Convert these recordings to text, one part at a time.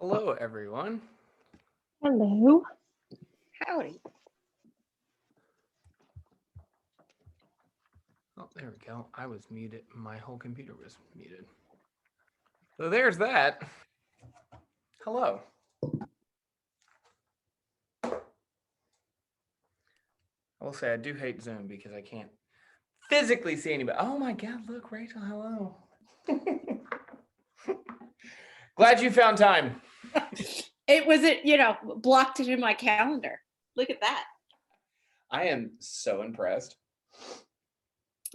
Hello, everyone. Hello. Howdy. Oh, there we go. I was muted. My whole computer was muted. So there's that. Hello. I will say I do hate Zoom because I can't physically see anybody. Oh my God, look, Rachel, hello. Glad you found time. It was blocked it in my calendar. Look at that. I am so impressed.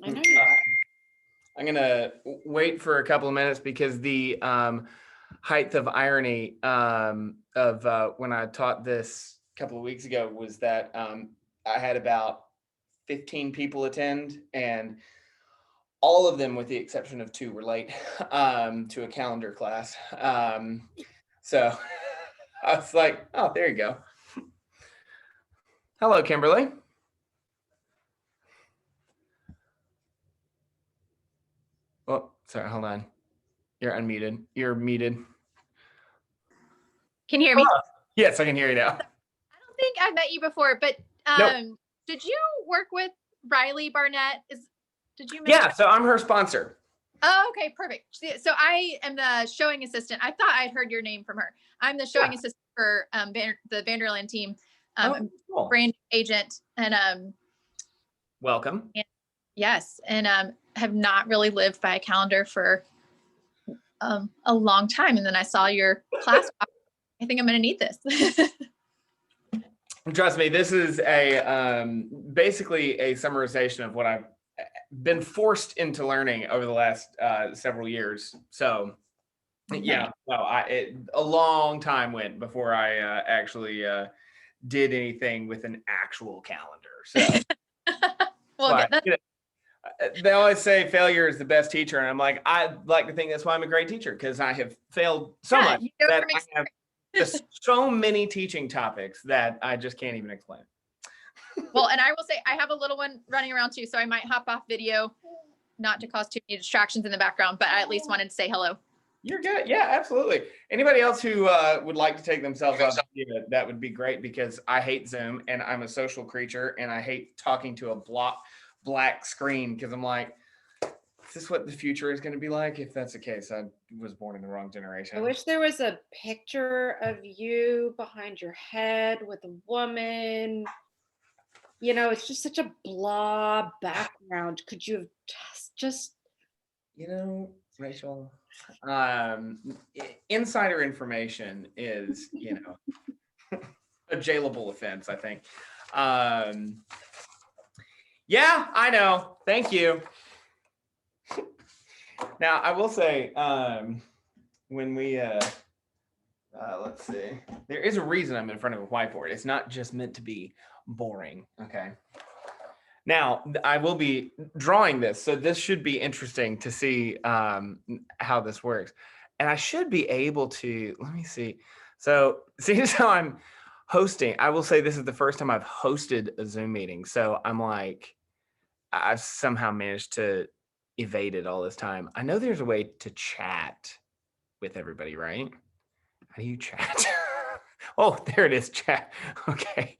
I know you are. I'm gonna wait for a couple of minutes because the height of irony of when I taught this a couple of weeks ago was that I had about 15 people attend, and all of them, with the exception of 2, were late to a calendar class. So I was like, oh, there you go. Hello, Kimberly. Oh, sorry, hold on. You're unmuted. You're muted. Can you hear me? Yes, I can hear you now. I don't think I've met you before, but Nope. Did you work with Riley Barnett? Did you? Yeah, so I'm her sponsor. Oh, okay, perfect. So I am the showing assistant. I thought I'd heard your name from her. I'm the showing assistant for the Vanderland team, Cool. brand agent, and Welcome. yes, and have not really lived by a calendar for a long time. And then I saw your class. I think I'm going to need this. Trust me, this is a basically a summarization of what I've been forced into learning over the last several years. So yeah, no, a long time went before I actually did anything with an actual calendar. So Well, they always say failure is the best teacher, and I'm like, I like to think that's why I'm a great teacher, because I have failed so much that I have just so many teaching topics that I just can't even explain. Well, and I will say I have a little one running around too, so I might hop off video, not to cause too many distractions in the background, but I at least wanted to say hello. You're good. Yeah, absolutely. Anybody else who would like to take themselves off video, that would be great, because I hate Zoom and I'm a social creature and I hate talking to a black screen, because I'm like, is this what the future is going to be like? If that's the case, I was born in the wrong generation. I wish there was a picture of you behind your head with a woman. It's just such a blah background. Could you have just Rachel, insider information is, a jailable offense, I think. Yeah, I know. Thank you. Now, I will say, when we, let's see, there is a reason I'm in front of a whiteboard. It's not just meant to be boring, okay? Now, I will be drawing this, so this should be interesting to see how this works. And I should be able to, let me see. So, see how I'm hosting. I will say this is the first time I've hosted a Zoom meeting. So I'm like, I've somehow managed to evade it all this time. I know there's a way to chat with everybody, right? How do you chat? Oh, there it is, chat. Okay,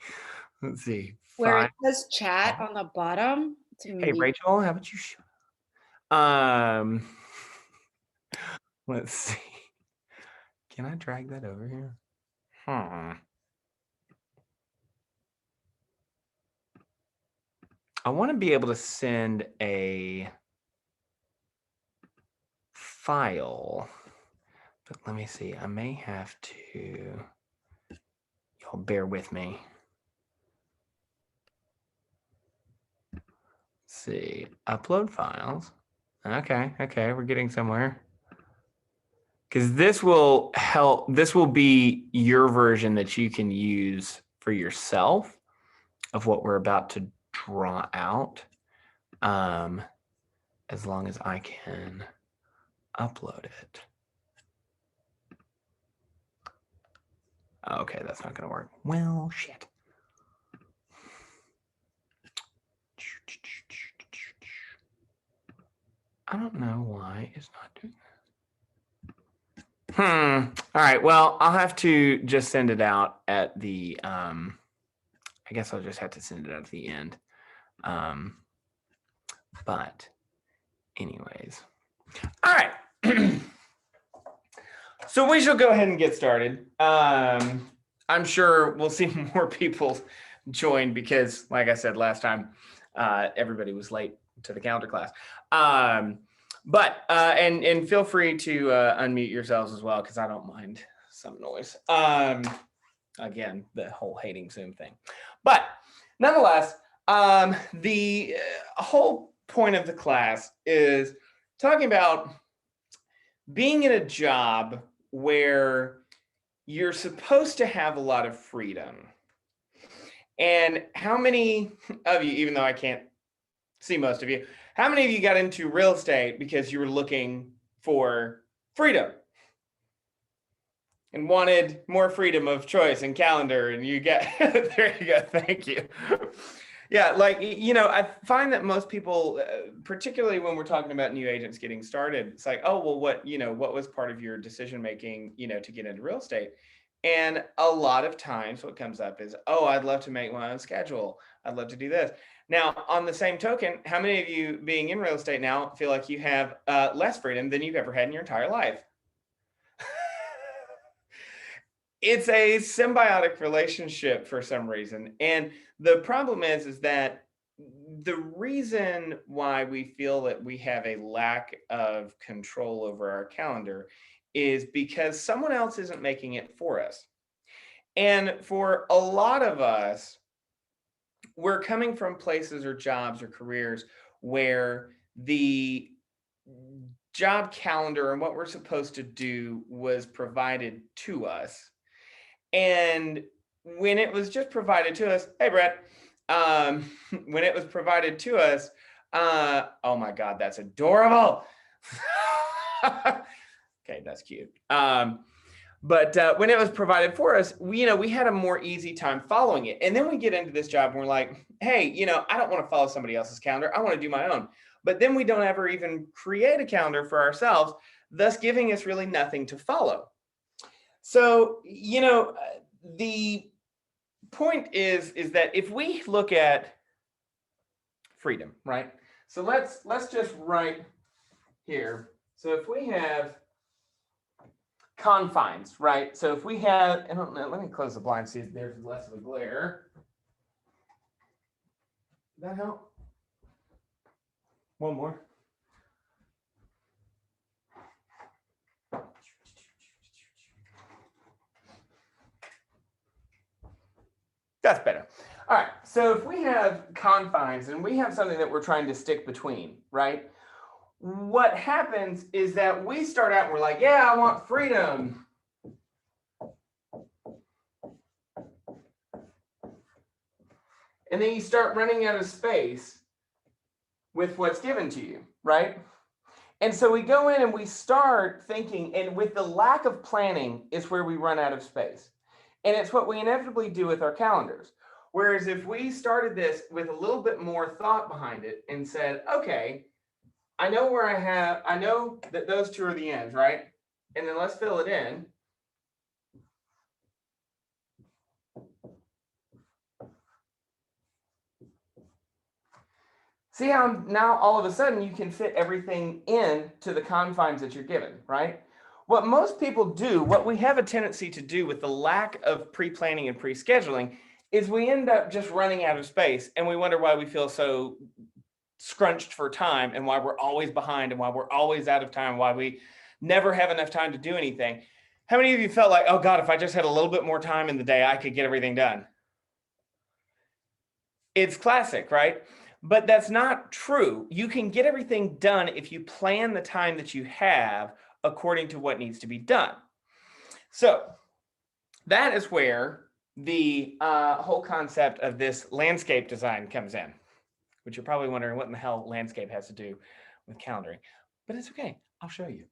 let's see. where it says chat on the bottom. Hey, Rachel, how about you? Let's see. Can I drag that over here? I want to be able to send a file, but let me see. I may have to. Y'all bear with me. Let's see. Upload files. Okay, we're getting somewhere. Because this will help. This will be your version that you can use for yourself of what we're about to draw out, as long as I can upload it. Okay, that's not going to work. Well, shit. I don't know why it's not doing All right. Well, I'll have to just send it out at the, I guess I'll just have to send it out at the end. But anyways, all right. So we shall go ahead and get started. I'm sure we'll see more people join because, like I said last time, everybody was late to the calendar class. And feel free to unmute yourselves as well because I don't mind some noise. Again, the whole hating Zoom thing. But nonetheless, the whole point of the class is talking about being in a job where you're supposed to have a lot of freedom. And how many of you, even though I can't see most of you, how many of you got into real estate because you were looking for freedom and wanted more freedom of choice and calendar? And you get, there you go, thank you. Yeah, like, I find that most people, particularly when we're talking about new agents getting started, it's like, oh, well, what was part of your decision making, to get into real estate? And a lot of times what comes up is, oh, I'd love to make my own schedule. I'd love to do this. Now, on the same token, how many of you being in real estate now feel like you have less freedom than you've ever had in your entire life? It's a symbiotic relationship for some reason. And the problem is that the reason why we feel that we have a lack of control over our calendar is because someone else isn't making it for us. And for a lot of us, we're coming from places or jobs or careers where the job calendar and what we're supposed to do was provided to us. And when it was just provided to us, hey, Brett, when it was provided to us, oh my God, that's adorable. Okay, that's cute. But when it was provided for us, we had a more easy time following it. And then we get into this job and we're like, hey, I don't want to follow somebody else's calendar. I want to do my own. But then we don't ever even create a calendar for ourselves, thus giving us really nothing to follow. So, the point is that if we look at freedom, right? So let's just write here. So if we have confines, right? So if we have, I don't know, let me close the blind, see if there's less of a glare. Did that help? One more. That's better. All right, so if we have confines and we have something that we're trying to stick between, right? What happens is that we start out and we're like, yeah, I want freedom. And then you start running out of space with what's given to you, right? And so we go in and we start thinking, and with the lack of planning is where we run out of space. And it's what we inevitably do with our calendars. Whereas if we started this with a little bit more thought behind it and said, okay, I know that those two are the ends, right? And then let's fill it in. See how now all of a sudden you can fit everything into the confines that you're given, right? What most people do, what we have a tendency to do with the lack of pre-planning and pre-scheduling is we end up just running out of space and we wonder why we feel so scrunched for time and why we're always behind and why we're always out of time, why we never have enough time to do anything. How many of you felt like, oh God, if I just had a little bit more time in the day, I could get everything done? It's classic, right? But that's not true. You can get everything done if you plan the time that you have according to what needs to be done. So that is where the whole concept of this landscape design comes in, which you're probably wondering what in the hell landscape has to do with calendaring, but it's okay. I'll show you.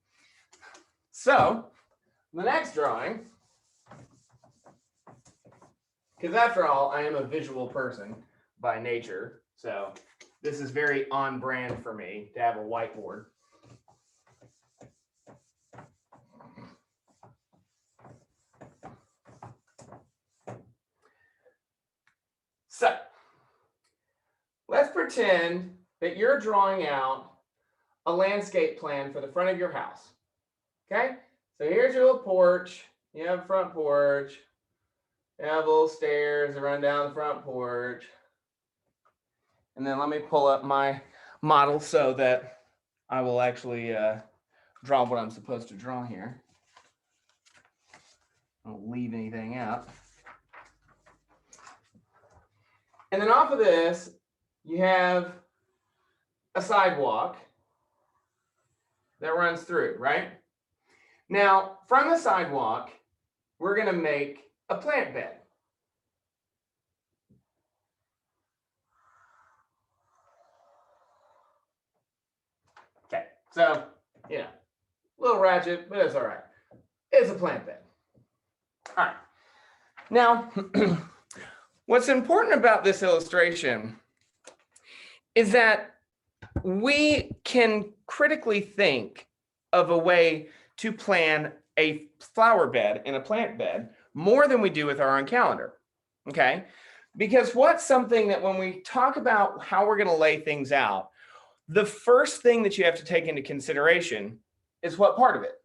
So the next drawing, because after all, I am a visual person by nature. So this is very on brand for me to have a whiteboard. So let's pretend that you're drawing out a landscape plan for the front of your house. Okay, so here's your little porch. You have a front porch. You have little stairs that run down the front porch. And then let me pull up my model so that I will actually draw what I'm supposed to draw here. I don't leave anything out. And then off of this, you have a sidewalk that runs through, right? Now, from the sidewalk, we're going to make a plant bed. Okay, so, you know, a little ratchet, but it's all right. It's a plant bed. All right. Now, what's important about this illustration is that we can critically think of a way to plan a flower bed and a plant bed more than we do with our own calendar, okay? Because what's something that when we talk about how we're going to lay things out, the first thing that you have to take into consideration is what part of it?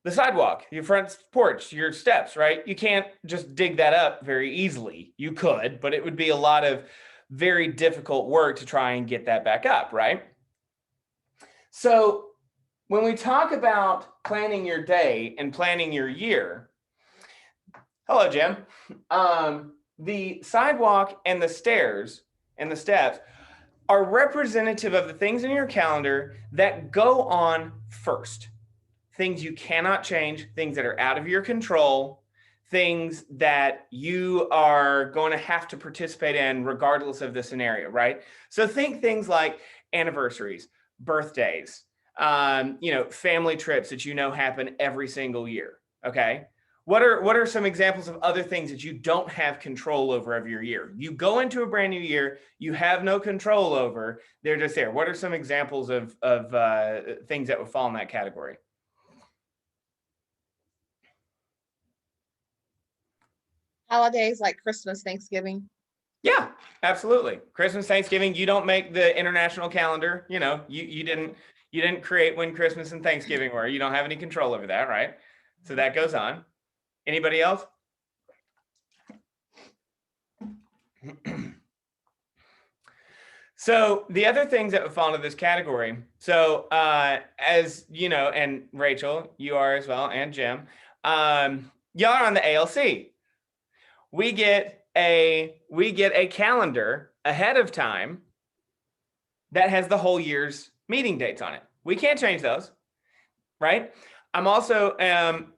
The sidewalk, your front porch, your steps, right? You can't just dig that up very easily. You could, but it would be a lot of very difficult work to try and get that back up, right? So when we talk about planning your day and planning your year, hello, Jim. The sidewalk and the stairs and the steps are representative of the things in your calendar that go on first. Things you cannot change, things that are out of your control, things that you are going to have to participate in regardless of the scenario, right? So think things like anniversaries, birthdays, family trips that you know happen every single year, okay? What are some examples of other things that you don't have control over of your year? You go into a brand new year, you have no control over, they're just there. What are some examples of things that would fall in that category? Holidays like Christmas, Thanksgiving. Yeah, absolutely. Christmas, Thanksgiving, you don't make the international calendar. You know, you didn't create when Christmas and Thanksgiving were. You don't have any control over that, right? So that goes on. Anybody else? So the other things that would fall into this category. So as you know, and Rachel, you are as well, and Jim, y'all are on the ALC. We get a calendar ahead of time that has the whole year's meeting dates on it. We can't change those, right? I'm also on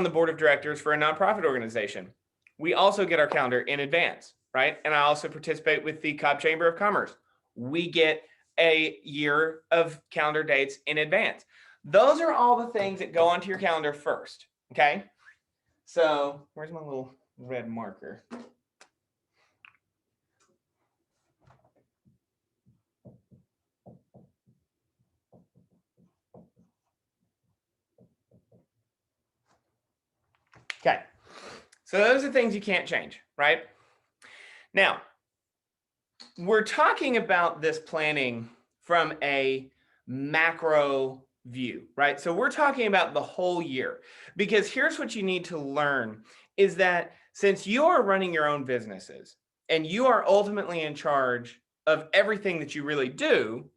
the board of directors for a nonprofit organization. We also get our calendar in advance, right? And I also participate with the Cobb Chamber of Commerce. We get a year of calendar dates in advance. Those are all the things that go onto your calendar first, okay? So where's my little red marker? Okay, so those are things you can't change, right? Now, we're talking about this planning from a macro view, right? So we're talking about the whole year, because here's what you need to learn is that since you are running your own businesses and you are ultimately in charge of everything that you really do,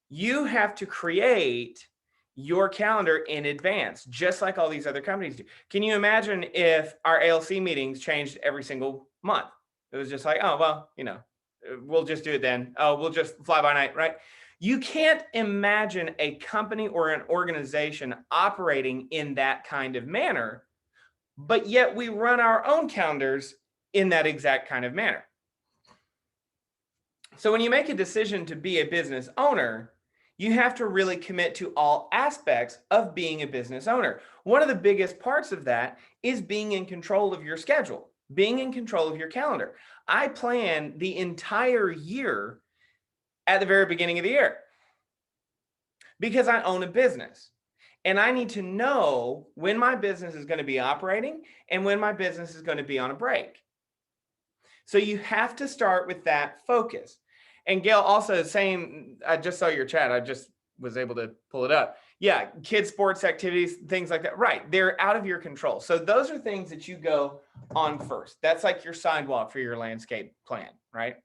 you have to create your calendar in advance, just like all these other companies do. Can you imagine if our ALC meetings changed every single month? It was just like, oh, well, we'll just do it then. Oh, we'll just fly by night, right? You can't imagine a company or an organization operating in that kind of manner, but yet we run our own calendars in that exact kind of manner. So when you make a decision to be a business owner, you have to really commit to all aspects of being a business owner. One of the biggest parts of that is being in control of your schedule, being in control of your calendar. I plan the entire year at the very beginning of the year because I own a business and I need to know when my business is going to be operating and when my business is going to be on a break. So you have to start with that focus. And Gail, also same, I just saw your chat. I just was able to pull it up. Yeah, kids sports activities, things like that. Right. They're out of your control. So those are things that you go on first. That's like your sidewalk for your landscape plan, right?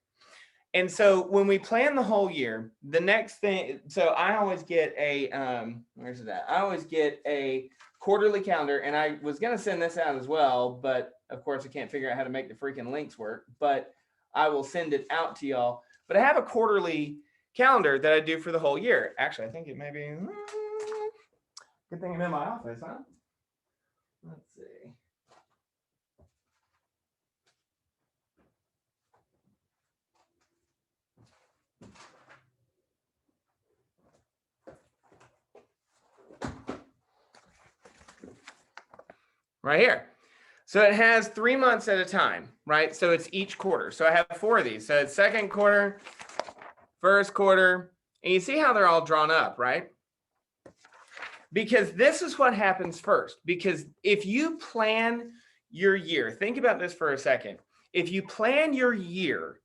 And so when we plan the whole year, the next thing, so I always get a, where's that? I always get a quarterly calendar, and I was going to send this out as well, but of course I can't figure out how to make the freaking links work, but I will send it out to y'all. But I have a quarterly calendar that I do for the whole year. Actually, I think it may be, good thing I'm in my office, huh? Let's see. Right here. So it has 3 months at a time, right? So it's each quarter. So I have 4 of these. So it's second quarter, first quarter, and you see how they're all drawn up, right? Because this is what happens first. Because if you plan your year, think about this for a second. If you plan your year,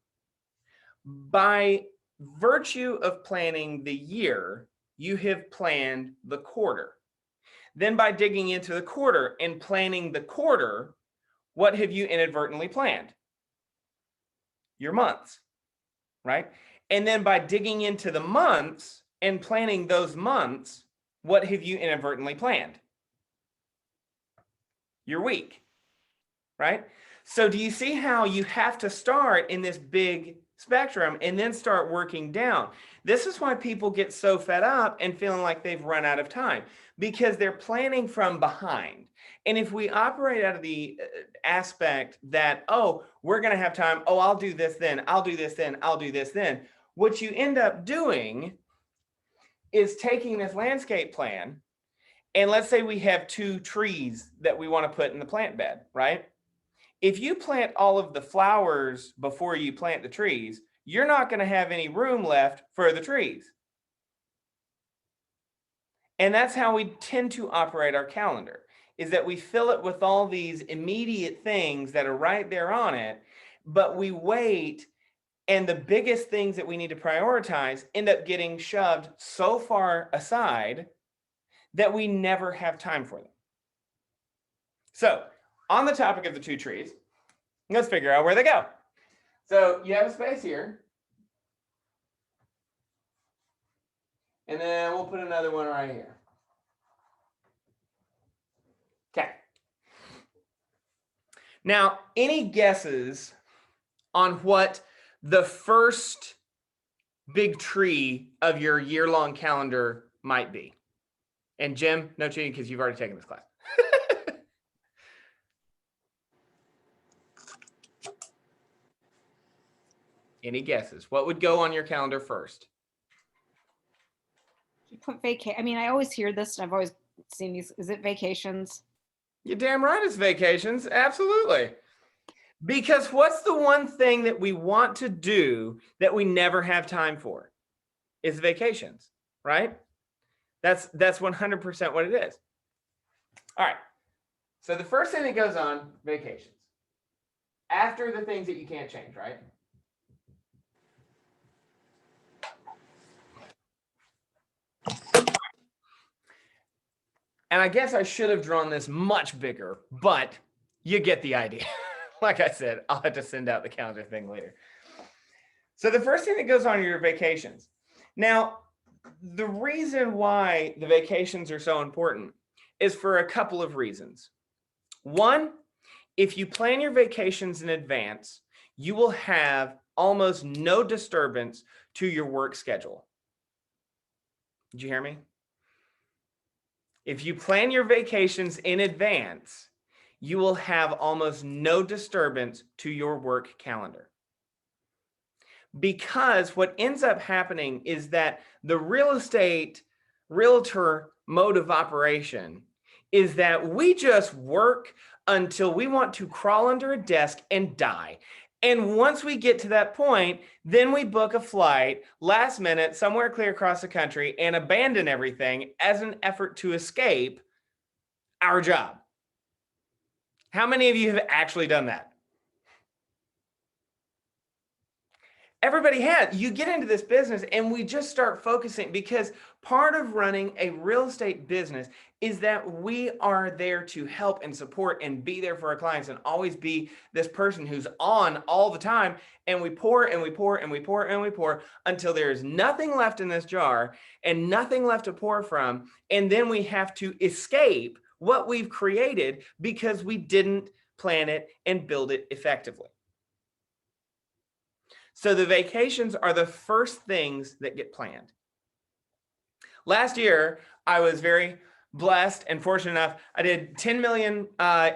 by virtue of planning the year, you have planned the quarter. Then by digging into the quarter and planning the quarter, what have you inadvertently planned? Your months, right? And then by digging into the months and planning those months, what have you inadvertently planned? Your week, right? So do you see how you have to start in this big spectrum and then start working down? This is why people get so fed up and feeling like they've run out of time, because they're planning from behind. And if we operate out of the aspect that, oh, we're going to have time, oh, I'll do this then, I'll do this then, I'll do this then, what you end up doing is taking this landscape plan, and let's say we have 2 trees that we want to put in the plant bed, right? If you plant all of the flowers before you plant the trees, you're not going to have any room left for the trees. And that's how we tend to operate our calendar, is that we fill it with all these immediate things that are right there on it, but we wait, and the biggest things that we need to prioritize end up getting shoved so far aside that we never have time for them. So on the topic of the 2 trees, let's figure out where they go. So you have a space here. And then we'll put another one right here. Okay. Now, any guesses on what the first big tree of your year-long calendar might be? And Jim, no cheating because you've already taken this class. Any guesses? What would go on your calendar first? You put I mean, I always hear this and I've always seen these. Is it vacations? You're damn right it's vacations. Absolutely. Because what's the one thing that we want to do that we never have time for? Is vacations, right? That's 100% what it is. All right. So the first thing that goes on, vacations. After the things that you can't change, right? And I guess I should have drawn this much bigger, but you get the idea. Like I said, I'll have to send out the calendar thing later. So the first thing that goes on are your vacations. Now, the reason why the vacations are so important is for a couple of reasons. One, if you plan your vacations in advance, you will have almost no disturbance to your work schedule. Did you hear me? If you plan your vacations in advance, you will have almost no disturbance to your work calendar. Because what ends up happening is that the realtor mode of operation is that we just work until we want to crawl under a desk and die. And once we get to that point, then we book a flight last minute somewhere clear across the country and abandon everything as an effort to escape our job. How many of you have actually done that? everybody has. You get into this business and we just start focusing, because part of running a real estate business is that we are there to help and support and be there for our clients and always be this person who's on all the time. And we pour and we pour and we pour and we pour until there is nothing left in this jar and nothing left to pour from. And then we have to escape what we've created because we didn't plan it and build it effectively. So the vacations are the first things that get planned. Last year, I was very blessed and fortunate enough. I did 10 million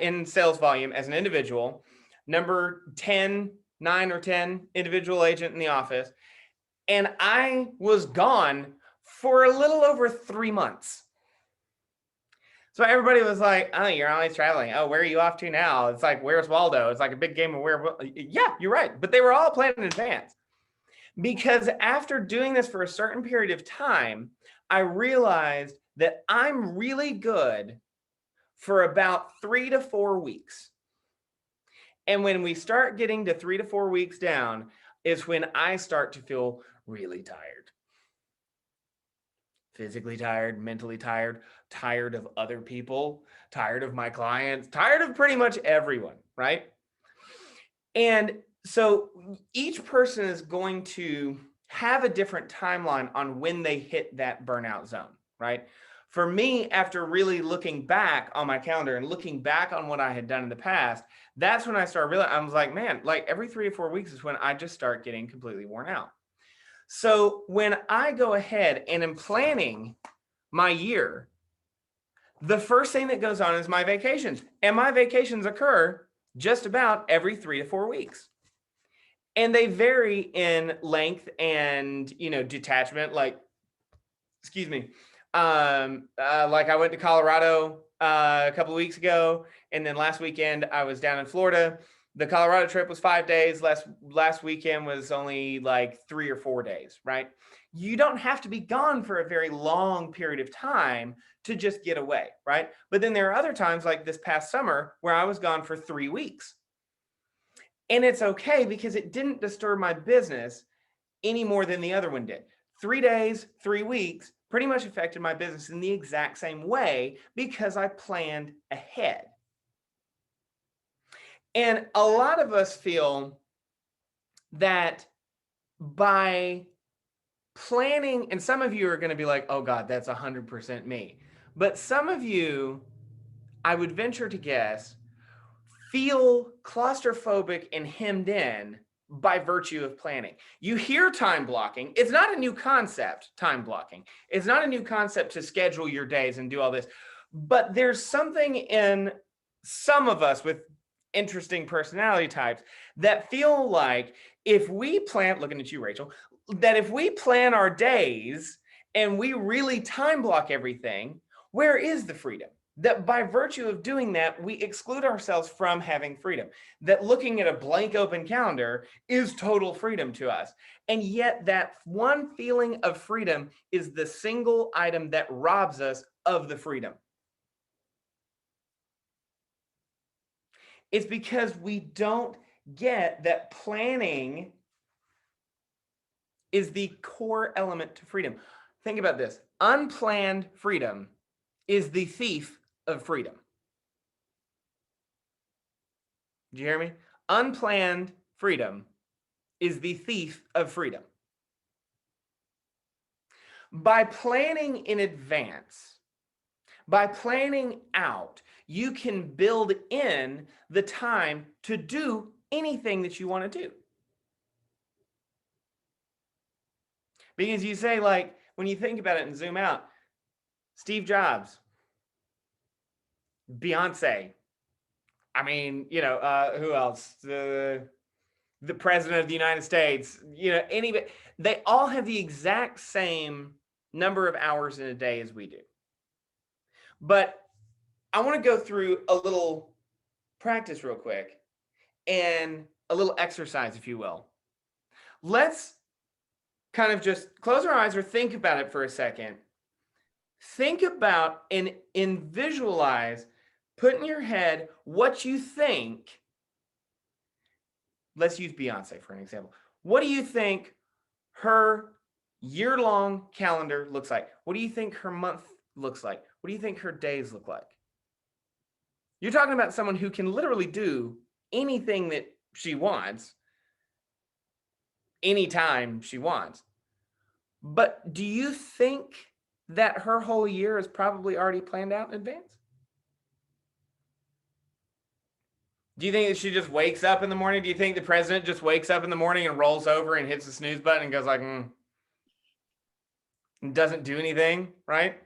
in sales volume as an individual, number 10, 9 or 10 individual agent in the office. And I was gone for a little over 3 months. So everybody was like, oh, you're always traveling. Oh, where are you off to now? It's like, where's Waldo? It's like a big game of where. Yeah, you're right. But they were all planned in advance. Because after doing this for a certain period of time, I realized that I'm really good for about 3 to 4 weeks. And when we start getting to 3 to 4 weeks down is when I start to feel really tired. Physically tired, mentally tired, tired of other people, tired of my clients, tired of pretty much everyone, right? And so each person is going to have a different timeline on when they hit that burnout zone, right? For me, after really looking back on my calendar and looking back on what I had done in the past, that's when I started realizing, I was like, man, like every 3 to 4 weeks is when I just start getting completely worn out. So when I go ahead and am planning my year, the first thing that goes on is my vacations. And my vacations occur just about every 3 to 4 weeks. And they vary in length and, detachment. Like, excuse me. Like I went to Colorado a couple of weeks ago, and then last weekend I was down in Florida. The Colorado trip was 5 days. Last weekend was only like 3 or 4 days, right? You don't have to be gone for a very long period of time to just get away, right? But then there are other times like this past summer where I was gone for 3 weeks. And it's okay because it didn't disturb my business any more than the other one did. 3 days, 3 weeks pretty much affected my business in the exact same way because I planned ahead. And a lot of us feel that by planning, and some of you are going to be like, oh God, that's 100% me. But some of you, I would venture to guess, feel claustrophobic and hemmed in by virtue of planning. You hear time blocking. It's not a new concept, time blocking. It's not a new concept to schedule your days and do all this. But there's something in some of us with interesting personality types that feel like if we plan, looking at you, Rachel, that if we plan our days and we really time block everything, where is the freedom? That by virtue of doing that, we exclude ourselves from having freedom. That looking at a blank open calendar is total freedom to us. And yet that one feeling of freedom is the single item that robs us of the freedom. It's because we don't get that planning is the core element to freedom. Think about this. Unplanned freedom is the thief of freedom. Did you hear me? Unplanned freedom is the thief of freedom. By planning in advance, by planning out, you can build in the time to do anything that you want to do. Because you say, like, when you think about it and zoom out, Steve Jobs, Beyonce, I mean, who else? The president of the United States, anybody, they all have the exact same number of hours in a day as we do. But I want to go through a little practice real quick and a little exercise, if you will. Let's kind of just close our eyes or think about it for a second. Think about and visualize, put in your head what you think. Let's use Beyonce for an example. What do you think her year-long calendar looks like? What do you think her month looks like? What do you think her days look like? You're talking about someone who can literally do anything that she wants, anytime she wants. But do you think that her whole year is probably already planned out in advance? Do you think that she just wakes up in the morning? Do you think the president just wakes up in the morning and rolls over and hits the snooze button and goes like, and doesn't do anything, right?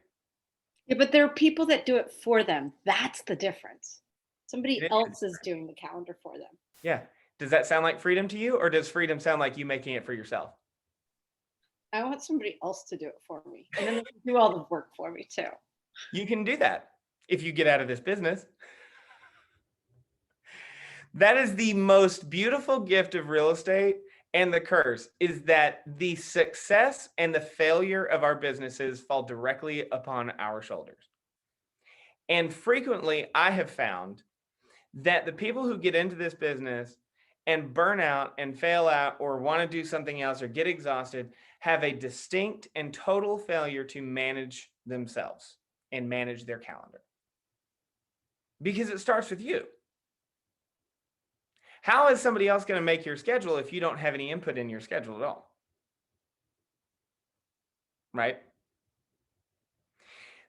Yeah, but there are people that do it for them. That's the difference. Somebody It is. else is doing the calendar for them. Yeah. Does that sound like freedom to you, or does freedom sound like you making it for yourself? I want somebody else to do it for me. And then they can do all the work for me too. You can do that if you get out of this business. That is the most beautiful gift of real estate, and the curse is that the success and the failure of our businesses fall directly upon our shoulders. And frequently I have found that the people who get into this business and burn out and fail out or want to do something else or get exhausted have a distinct and total failure to manage themselves and manage their calendar. Because it starts with you. How is somebody else going to make your schedule if you don't have any input in your schedule at all? Right?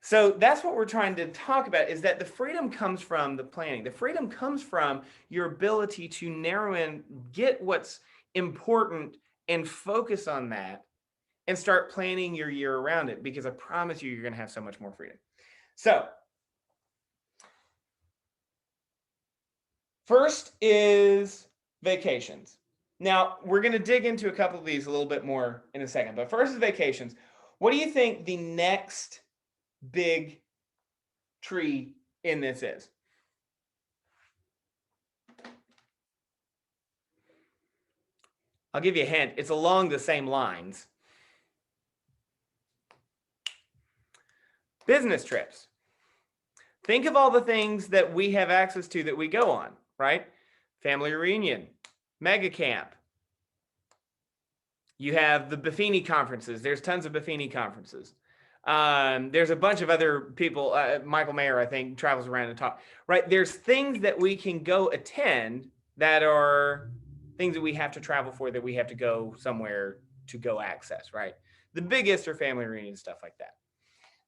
So that's what we're trying to talk about, is that the freedom comes from the planning. The freedom comes from your ability to narrow in, get what's important and focus on that and start planning your year around it, because I promise you, you're going to have so much more freedom. So first is vacations. Now, we're going to dig into a couple of these a little bit more in a second, but first is vacations. What do you think the next big tree in this is? I'll give you a hint. It's along the same lines. Business trips. Think of all the things that we have access to that we go on, right? Family reunion, mega camp. You have the Buffini conferences. There's tons of Buffini conferences. There's a bunch of other people. Michael Mayer, I think, travels around and talk, right? There's things that we can go attend that are things that we have to travel for, that we have to go somewhere to go access, right? The biggest are family reunions, stuff like that.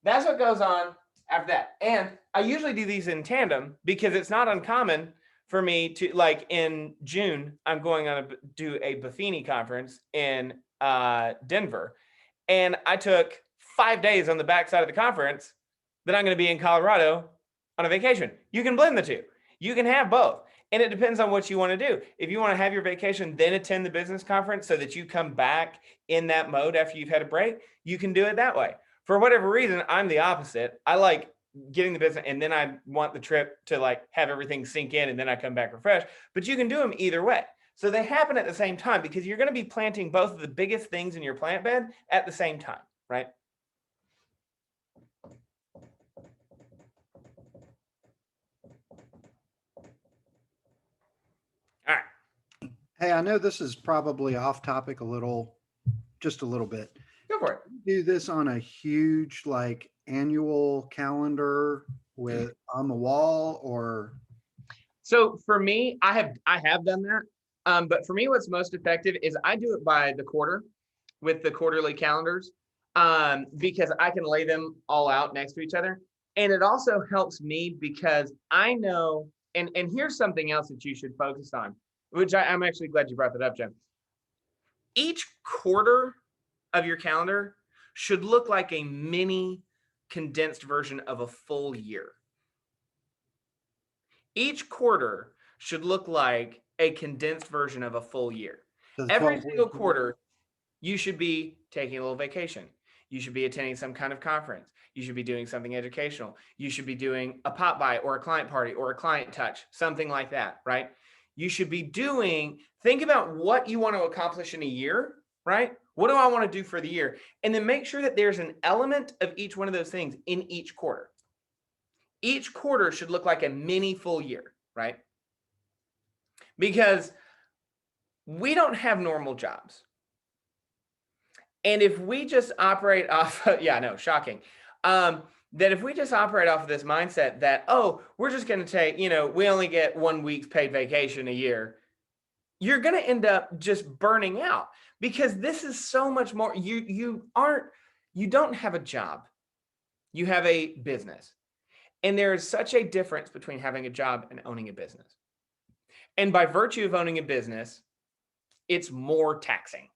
That's what goes on after that. And I usually do these in tandem because it's not uncommon for me to, like in June, I'm going on to do a Buffini conference in Denver. And I took 5 days on the backside of the conference that I'm going to be in Colorado on a vacation. You can blend the two. You can have both. And it depends on what you want to do. If you want to have your vacation, then attend the business conference so that you come back in that mode after you've had a break, you can do it that way. For whatever reason, I'm the opposite. I like getting the business, and then I want the trip to like have everything sink in, and then I come back refreshed. But you can do them either way. So they happen at the same time, because you're going to be planting both of the biggest things in your plant bed at the same time, right? All right. Hey, I know this is probably off topic just a little bit. Go for it. Do this on a huge like annual calendar with on the wall, or So for me, I have done that. But for me, what's most effective is I do it by the quarter with the quarterly calendars, because I can lay them all out next to each other. And it also helps me because I know, and here's something else that you should focus on, which I'm actually glad you brought that up, Jim. Each quarter of your calendar should look like a mini condensed version of a full year. Each quarter should look like a condensed version of a full year. the Every 12 single week- quarter, you should be taking a little vacation. You should be attending some kind of conference. You should be doing something educational. You should be doing a pop by or a client party or a client touch, something like that, right? You should be think about what you want to accomplish in a year, right? What do I want to do for the year? And then make sure that there's an element of each one of those things in each quarter. Each quarter should look like a mini full year, right? Because we don't have normal jobs. And if we just operate off, yeah, no, shocking. That if we just operate off of this mindset that, oh, we're just going to take, we only get 1 week's paid vacation a year, you're going to end up just burning out, because this is so much more. You don't have a job. You have a business. And there is such a difference between having a job and owning a business. And by virtue of owning a business, it's more taxing.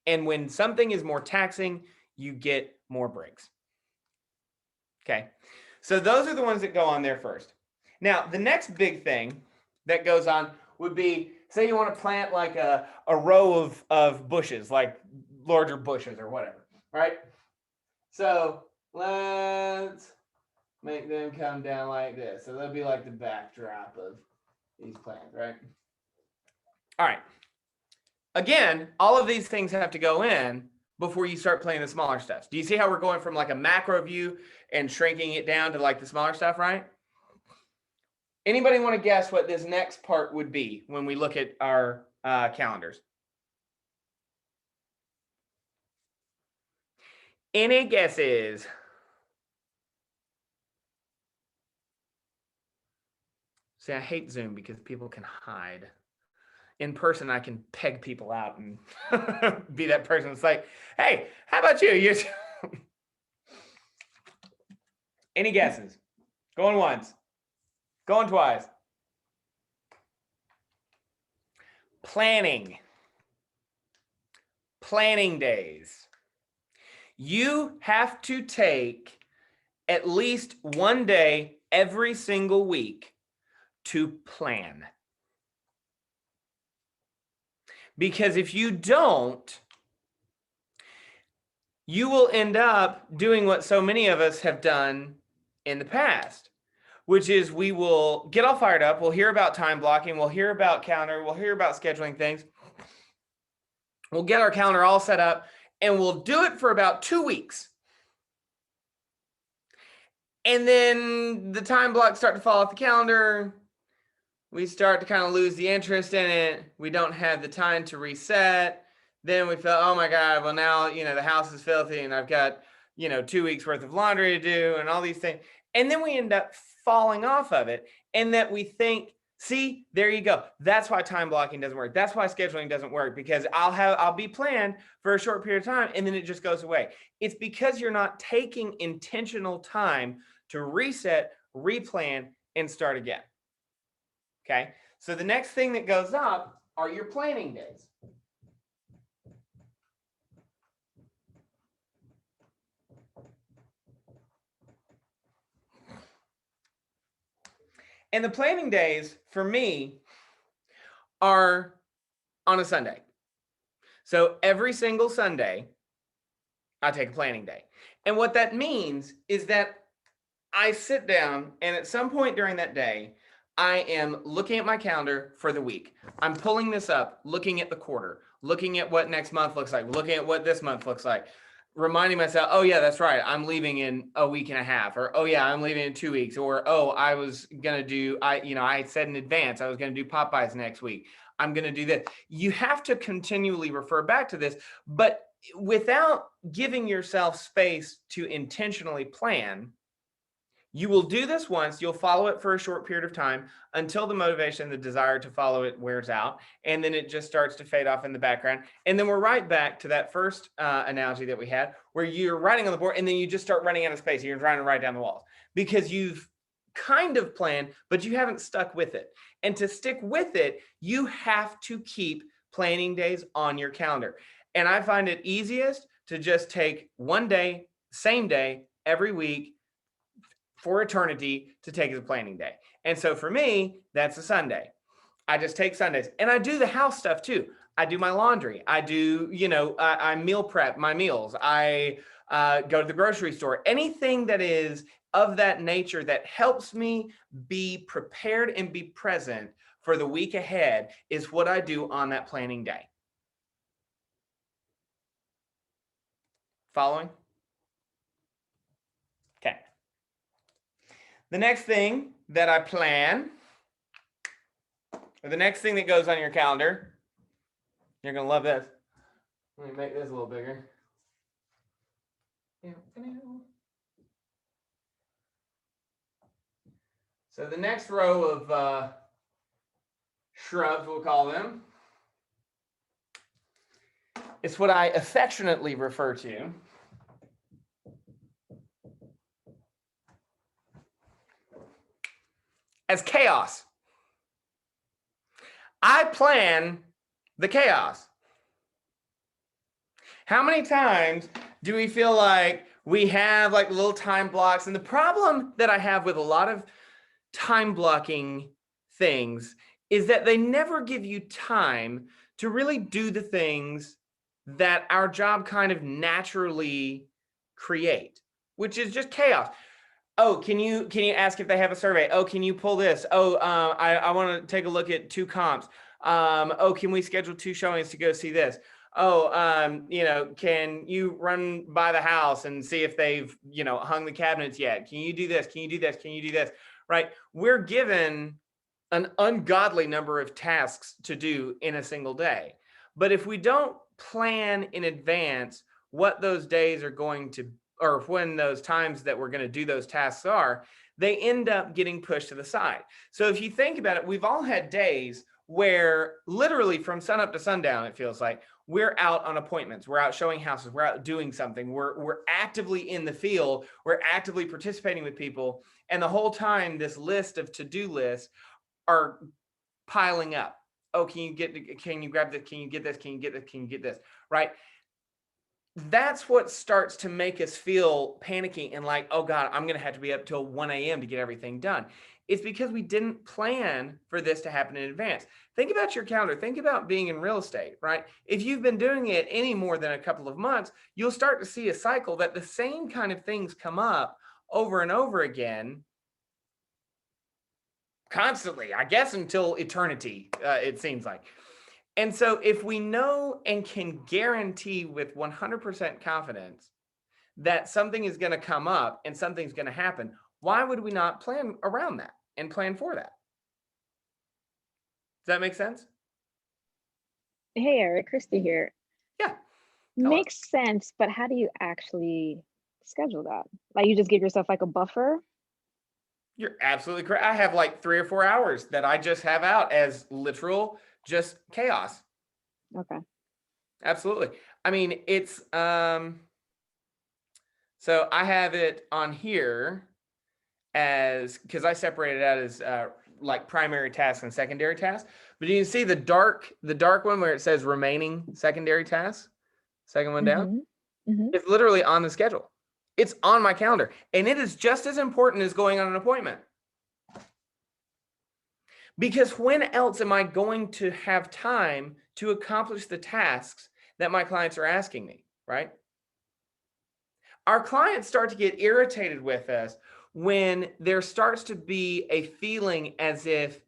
And when something is more taxing, you get more breaks. Okay. So those are the ones that go on there first. Now, the next big thing that goes on would be, say you want to plant like a row of bushes, like larger bushes or whatever, right? So let's make them come down like this. So they'll be like the backdrop of these plants, right? All right. Again, all of these things have to go in before you start playing the smaller stuff. Do you see how we're going from like a macro view and shrinking it down to like the smaller stuff, right? Anybody want to guess what this next part would be when we look at our calendars? Any guesses? See, I hate Zoom because people can hide. In person, I can peg people out and be that person. It's like, hey, how about you? Any guesses? Going once. Going twice. Planning. Planning days. You have to take at least 1 day every single week to plan. Because if you don't, you will end up doing what so many of us have done in the past, which is we will get all fired up. We'll hear about time blocking. We'll hear about calendar. We'll hear about scheduling things. We'll get our calendar all set up, and we'll do it for about 2 weeks. And then the time blocks start to fall off the calendar. We start to kind of lose the interest in it. We don't have the time to reset. Then we feel, oh my God, well now, the house is filthy and I've got, 2 weeks worth of laundry to do and all these things. And then we end up falling off of it. And that we think, see, there you go. That's why time blocking doesn't work. That's why scheduling doesn't work, because I'll be planned for a short period of time and then it just goes away. It's because you're not taking intentional time to reset, replan, and start again. Okay, so the next thing that goes up are your planning days. And the planning days for me are on a Sunday. So every single Sunday, I take a planning day. And what that means is that I sit down and at some point during that day, I am looking at my calendar for the week. I'm pulling this up, looking at the quarter, looking at what next month looks like, looking at what this month looks like, reminding myself, oh yeah, that's right, I'm leaving in a week and a half, or oh yeah, I'm leaving in 2 weeks, or oh, I was gonna do, I said in advance I was gonna do Popeyes next week. I'm gonna do this. You have to continually refer back to this, but without giving yourself space to intentionally plan. You will do this once, you'll follow it for a short period of time until the motivation, the desire to follow it wears out, and then it just starts to fade off in the background. And then we're right back to that first analogy that we had, where you're writing on the board and then you just start running out of space. You're trying to write down the walls because you've kind of planned, but you haven't stuck with it. And to stick with it, you have to keep planning days on your calendar. And I find it easiest to just take 1 day, same day, every week, for eternity to take as a planning day. And so for me, that's a Sunday. I just take Sundays and I do the house stuff too. I do my laundry. I do, I meal prep my meals. I go to the grocery store. Anything that is of that nature that helps me be prepared and be present for the week ahead is what I do on that planning day. Following? Okay. The next thing that I plan, or the next thing that goes on your calendar, You're gonna love this. Let me make this a little bigger. So the next row of shrubs, we'll call them, it's what I affectionately refer to as chaos. I plan the chaos. How many times do we feel like we have like little time blocks? And the problem that I have with a lot of time blocking things is that they never give you time to really do the things that our job kind of naturally create, which is just chaos. Oh, can you ask if they have a survey? Oh, can you pull this? Oh, I want to take a look at 2 comps. Oh, can we schedule 2 showings to go see this? Oh, can you run by the house and see if they've, hung the cabinets yet? Can you do this? Can you do this? Can you do this? Right? We're given an ungodly number of tasks to do in a single day. But if we don't plan in advance what those days are going to, or when those times that we're going to do those tasks are, they end up getting pushed to the side. So if you think about it, we've all had days where literally from sunup to sundown, it feels like we're out on appointments, we're out showing houses, we're out doing something, we're actively in the field, we're actively participating with people. And the whole time, this list of to-do lists are piling up. Oh, can you grab this? Can you get this? Can you get this? Can you get this? Right? That's what starts to make us feel panicky and like, oh God, I'm going to have to be up till 1 a.m. to get everything done. It's because we didn't plan for this to happen in advance. Think about your calendar. Think about being in real estate, right? If you've been doing it any more than a couple of months, you'll start to see a cycle that the same kind of things come up over and over again constantly, I guess, until eternity, it seems like. And so if we know and can guarantee with 100% confidence that something is going to come up and something's going to happen, why would we not plan around that and plan for that? Does that make sense? Hey, Eric, Christy here. Yeah. Hello. Makes sense, but how do you actually schedule that? Like you just give yourself like a buffer? You're absolutely correct. I have like 3 or 4 hours that I just have out as literal just chaos. Okay. Absolutely. I mean, it's so I have it on here as, because I separated out as like primary tasks and secondary tasks. But you can see the dark one where it says remaining secondary tasks, second one down, it's literally on the schedule. It's on my calendar, and it is just as important as going on an appointment. Because when else am I going to have time to accomplish the tasks that my clients are asking me, right? Our clients start to get irritated with us when there starts to be a feeling as if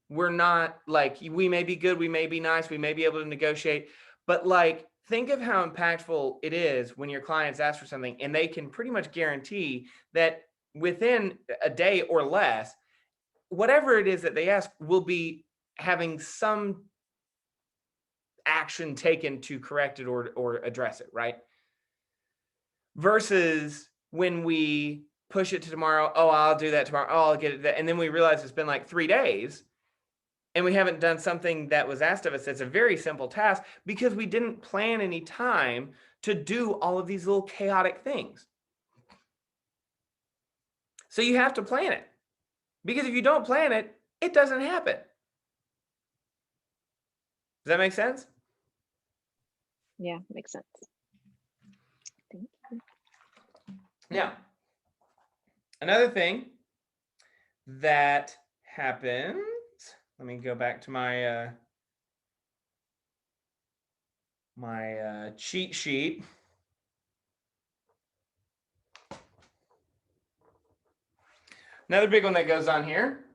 we're not, like, we may be good, we may be nice, we may be able to negotiate, but like, think of how impactful it is when your clients ask for something and they can pretty much guarantee that within a day or less, whatever it is that they ask will be having some action taken to correct it or address it, right? Versus when we push it to tomorrow, oh, I'll do that tomorrow, oh, I'll get it, and then we realize it's been like 3 days and we haven't done something that was asked of us. It's a very simple task because we didn't plan any time to do all of these little chaotic things. So you have to plan it, because if you don't plan it, it doesn't happen. Does that make sense? Yeah, makes sense. Thank you. Now, another thing that happens, let me go back to my cheat sheet. Another big one that goes on here.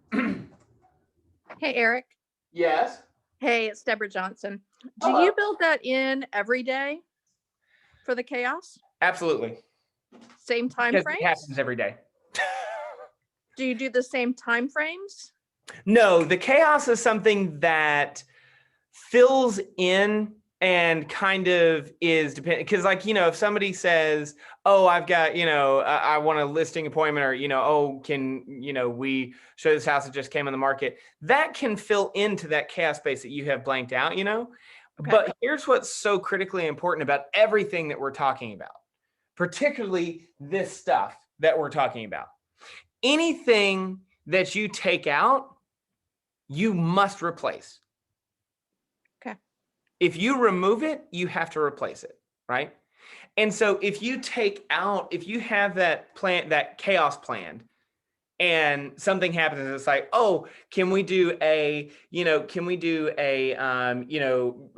Hey, Eric. Yes. Hey, it's Deborah Johnson. Do Hello. you build that in every day for the chaos? Absolutely. Same time Because frames? it happens every day. Do you do the same time frames? No, the chaos is something that fills in and kind of is dependent, because like, if somebody says, oh, I've got, I want a listing appointment, or, oh, can, we show this house that just came on the market, that can fill into that chaos space that you have blanked out, Okay. But here's what's so critically important about everything that we're talking about, particularly this stuff that we're talking about. Anything that you take out, you must replace. Okay. If you remove it, you have to replace it, right? And so if you have that chaos planned, and something happens, and it's like, oh, can we do a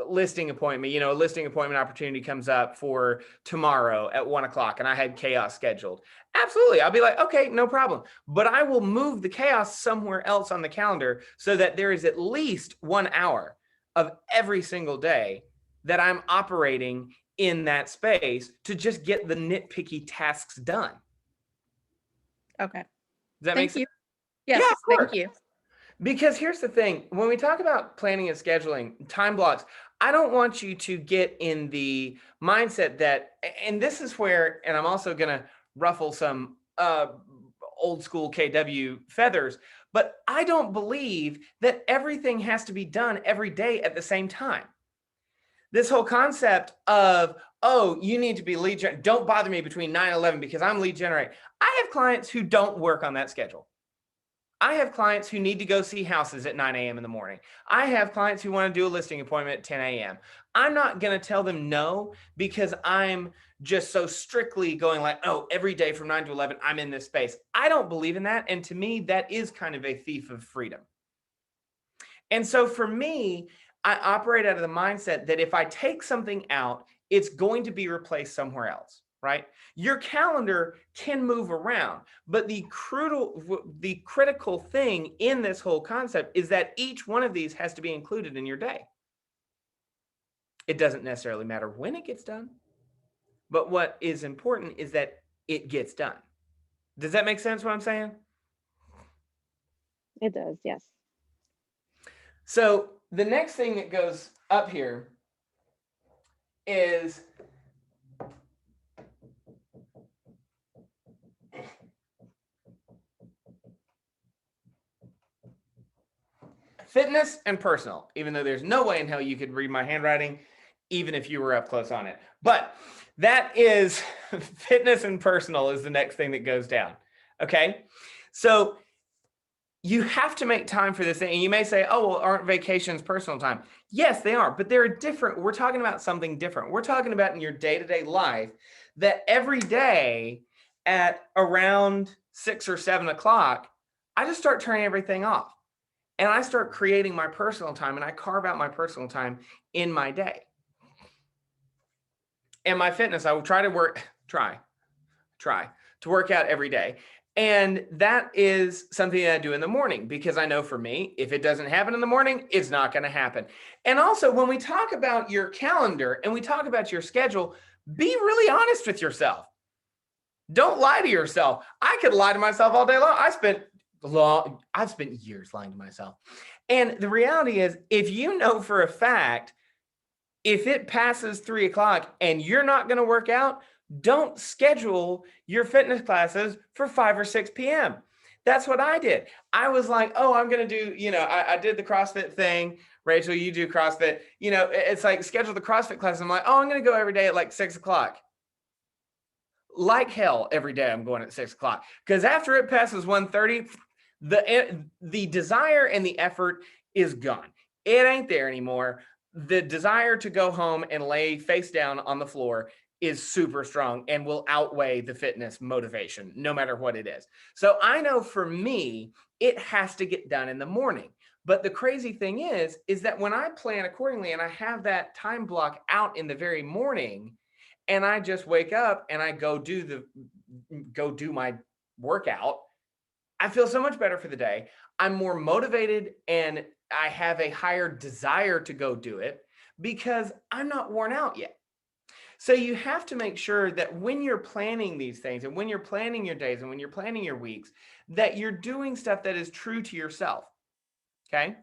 listing appointment? A listing appointment opportunity comes up for tomorrow at 1:00, and I had chaos scheduled. Absolutely. I'll be like, okay, no problem. But I will move the chaos somewhere else on the calendar so that there is at least 1 hour of every single day that I'm operating in that space to just get the nitpicky tasks done. Okay. Does that make Thank sense? you. Yes, Yeah, of thank course. you. Because here's the thing, when we talk about planning and scheduling time blocks, I don't want you to get in the mindset that, and this is where, and I'm also going to ruffle some old school KW feathers, but I don't believe that everything has to be done every day at the same time. This whole concept of, oh, you need to be lead gen, don't bother me between 9 and 11 because I'm lead generate. I have clients who don't work on that schedule. I have clients who need to go see houses at 9 a.m. in the morning. I have clients who want to do a listing appointment at 10 a.m. I'm not going to tell them no because I'm just so strictly going like, oh, every day from 9 to 11, I'm in this space. I don't believe in that. And to me, that is kind of a thief of freedom. And so for me, I operate out of the mindset that if I take something out, it's going to be replaced somewhere else, right? Your calendar can move around, but the critical thing in this whole concept is that each one of these has to be included in your day. It doesn't necessarily matter when it gets done, but what is important is that it gets done. Does that make sense what I'm saying? It does, yes. So the next thing that goes up here is fitness and personal, even though there's no way in hell you could read my handwriting, even if you were up close on it. But that is fitness and personal is the next thing that goes down. Okay. So you have to make time for this thing. And you may say, oh, well, aren't vacations personal time? Yes, they are, but they're different. We're talking about something different. We're talking about in your day-to-day life that every day at around 6 or 7 o'clock, I just start turning everything off. And I start creating my personal time, and I carve out my personal time in my day. And my fitness, I will try to work out every day. And that is something that I do in the morning because I know for me, if it doesn't happen in the morning, it's not going to happen. And also when we talk about your calendar and we talk about your schedule, be really honest with yourself. Don't lie to yourself. I could lie to myself all day long. I've spent years lying to myself. And the reality is, if you know for a fact, if it passes 3 o'clock and you're not going to work out, don't schedule your fitness classes for 5 or 6 p.m. That's what I did. I was like, oh, I'm going to do, I did the CrossFit thing. Rachel, you do CrossFit. It's like schedule the CrossFit class. I'm like, oh, I'm going to go every day at like 6 o'clock. Like hell, every day I'm going at 6 o'clock. Because after it passes 1:30, the desire and the effort is gone. It ain't there anymore. The desire to go home and lay face down on the floor is super strong and will outweigh the fitness motivation, no matter what it is. So I know for me, it has to get done in the morning. But the crazy thing is that when I plan accordingly and I have that time block out in the very morning, and I just wake up and I go do my workout, I feel so much better for the day. I'm more motivated and I have a higher desire to go do it because I'm not worn out yet. So you have to make sure that when you're planning these things and when you're planning your days and when you're planning your weeks, that you're doing stuff that is true to yourself. Okay.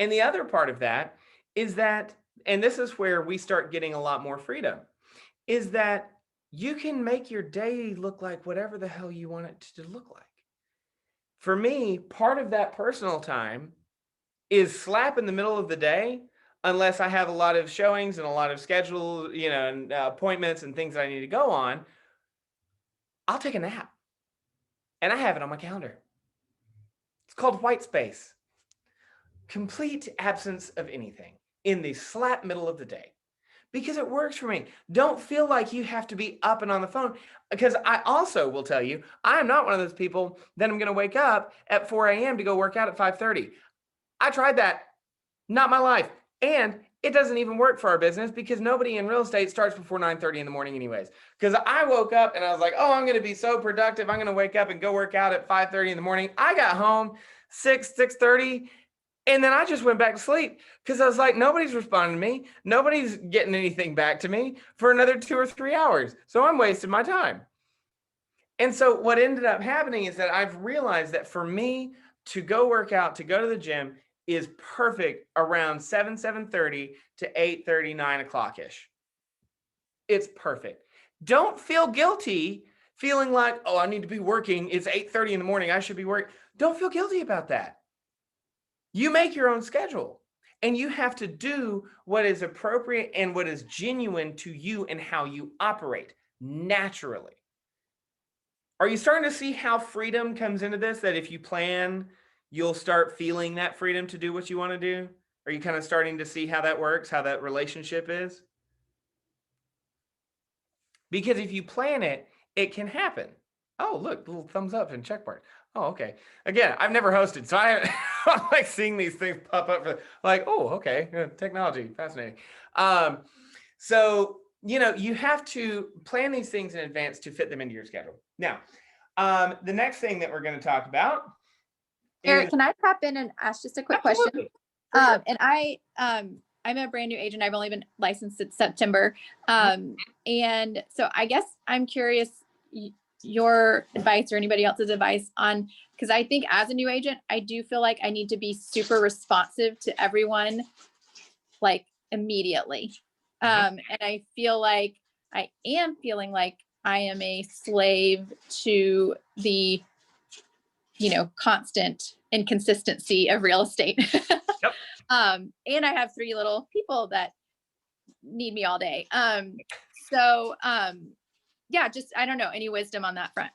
And the other part of that is that, and this is where we start getting a lot more freedom, is that you can make your day look like whatever the hell you want it to look like. For me, part of that personal time is slap in the middle of the day, unless I have a lot of showings and a lot of scheduled, and appointments and things that I need to go on. I'll take a nap, and I have it on my calendar. It's called white space. Complete absence of anything in the slap middle of the day, because it works for me. Don't feel like you have to be up and on the phone, because I also will tell you, I'm not one of those people that I'm going to wake up at 4 a.m. to go work out at 5:30. I tried that. Not my life. And it doesn't even work for our business, because nobody in real estate starts before 9:30 in the morning anyways. Because I woke up and I was like, oh, I'm going to be so productive. I'm going to wake up and go work out at 5:30 in the morning. I got home 6:30. And then I just went back to sleep, because I was like, nobody's responding to me. Nobody's getting anything back to me for another 2 or 3 hours. So I'm wasting my time. And so what ended up happening is that I've realized that for me to go work out, to go to the gym, is perfect around 7:30 to 8:30, 9 o'clock-ish. It's perfect. Don't feel guilty feeling like, oh, I need to be working. It's 8:30 in the morning. I should be working. Don't feel guilty about that. You make your own schedule, and you have to do what is appropriate and what is genuine to you and how you operate naturally. Are you starting to see how freedom comes into this? That if you plan, you'll start feeling that freedom to do what you want to do? Are you kind of starting to see how that works, how that relationship is? Because if you plan it, it can happen. Oh, look, little thumbs up and check mark. Oh, okay. Again, I've never hosted, so I'm like seeing these things pop up for like, oh, okay, technology, fascinating. So, you have to plan these things in advance to fit them into your schedule. Now, the next thing that we're going to talk about Eric, is, can I pop in and ask just a quick question? For sure. And I'm a brand new agent. I've only been licensed since September. And so I guess I'm curious your advice or anybody else's advice on, because I think as a new agent, I do feel like I need to be super responsive to everyone, like immediately. And I feel like I am feeling like I am a slave to the, constant inconsistency of real estate. Yep. And I have 3 little people that need me all day. So yeah, just, I don't know, any wisdom on that front.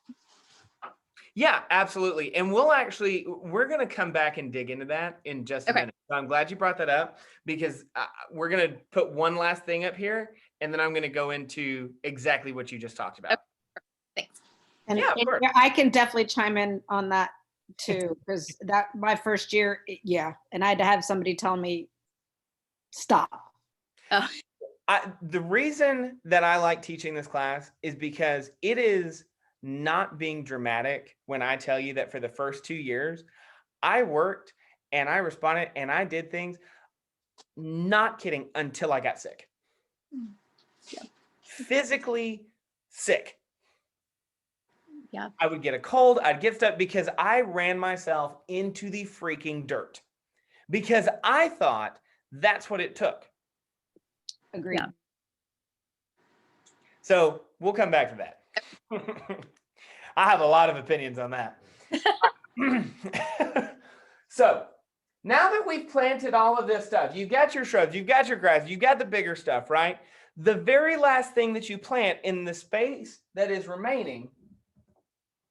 Yeah, absolutely. And we're going to come back and dig into that in just a minute. So I'm glad you brought that up, because we're going to put one last thing up here, and then I'm going to go into exactly what you just talked about. Okay. Thanks. And, Yeah, of course. I can definitely chime in on that too, because that my first year, and I had to have somebody tell me, stop. Oh. The reason that I like teaching this class is because it is not being dramatic when I tell you that for the first 2 years, I worked and I responded and I did things, not kidding, until I got sick. Yeah. Physically sick. Yeah. I would get a cold, I'd get stuff, because I ran myself into the freaking dirt, because I thought that's what it took. Agreed. Yeah. So we'll come back to that. I have a lot of opinions on that. So now that we've planted all of this stuff, you've got your shrubs, you've got your grass, you've got the bigger stuff, right? The very last thing that you plant in the space that is remaining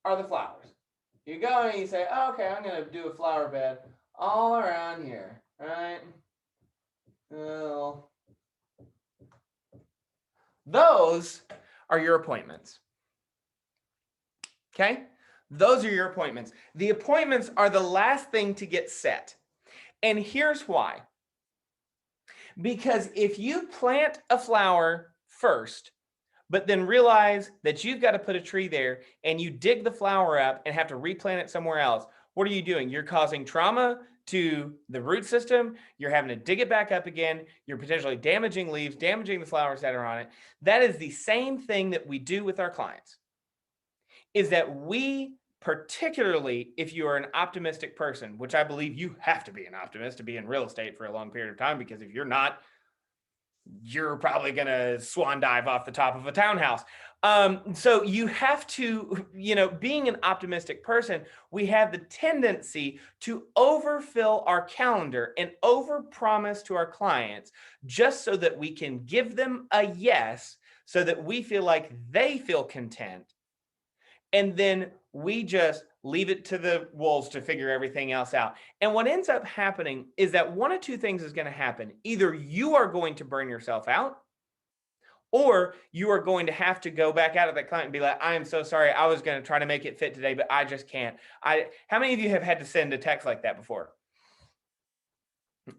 are the flowers. You go and you say, oh, okay, I'm going to do a flower bed all around here, right? Well, those are your appointments. Okay? Those are your appointments. The appointments are the last thing to get set. And here's why. Because if you plant a flower first, but then realize that you've got to put a tree there and you dig the flower up and have to replant it somewhere else, what are you doing? You're causing trauma to the root system. You're having to dig it back up again. You're potentially damaging leaves, damaging the flowers that are on it. That is the same thing that we do with our clients, is that we particularly if you are an optimistic person, which I believe you have to be an optimist to be in real estate for a long period of time, because if you're not, you're probably going to swan dive off the top of a townhouse. So you have to, being an optimistic person, we have the tendency to overfill our calendar and overpromise to our clients just so that we can give them a yes, so that we feel like they feel content. And then we just leave it to the wolves to figure everything else out. And what ends up happening is that one of two things is going to happen. Either you are going to burn yourself out, or you are going to have to go back out of that client and be like, I am so sorry. I was going to try to make it fit today, but I just can't. How many of you have had to send a text like that before?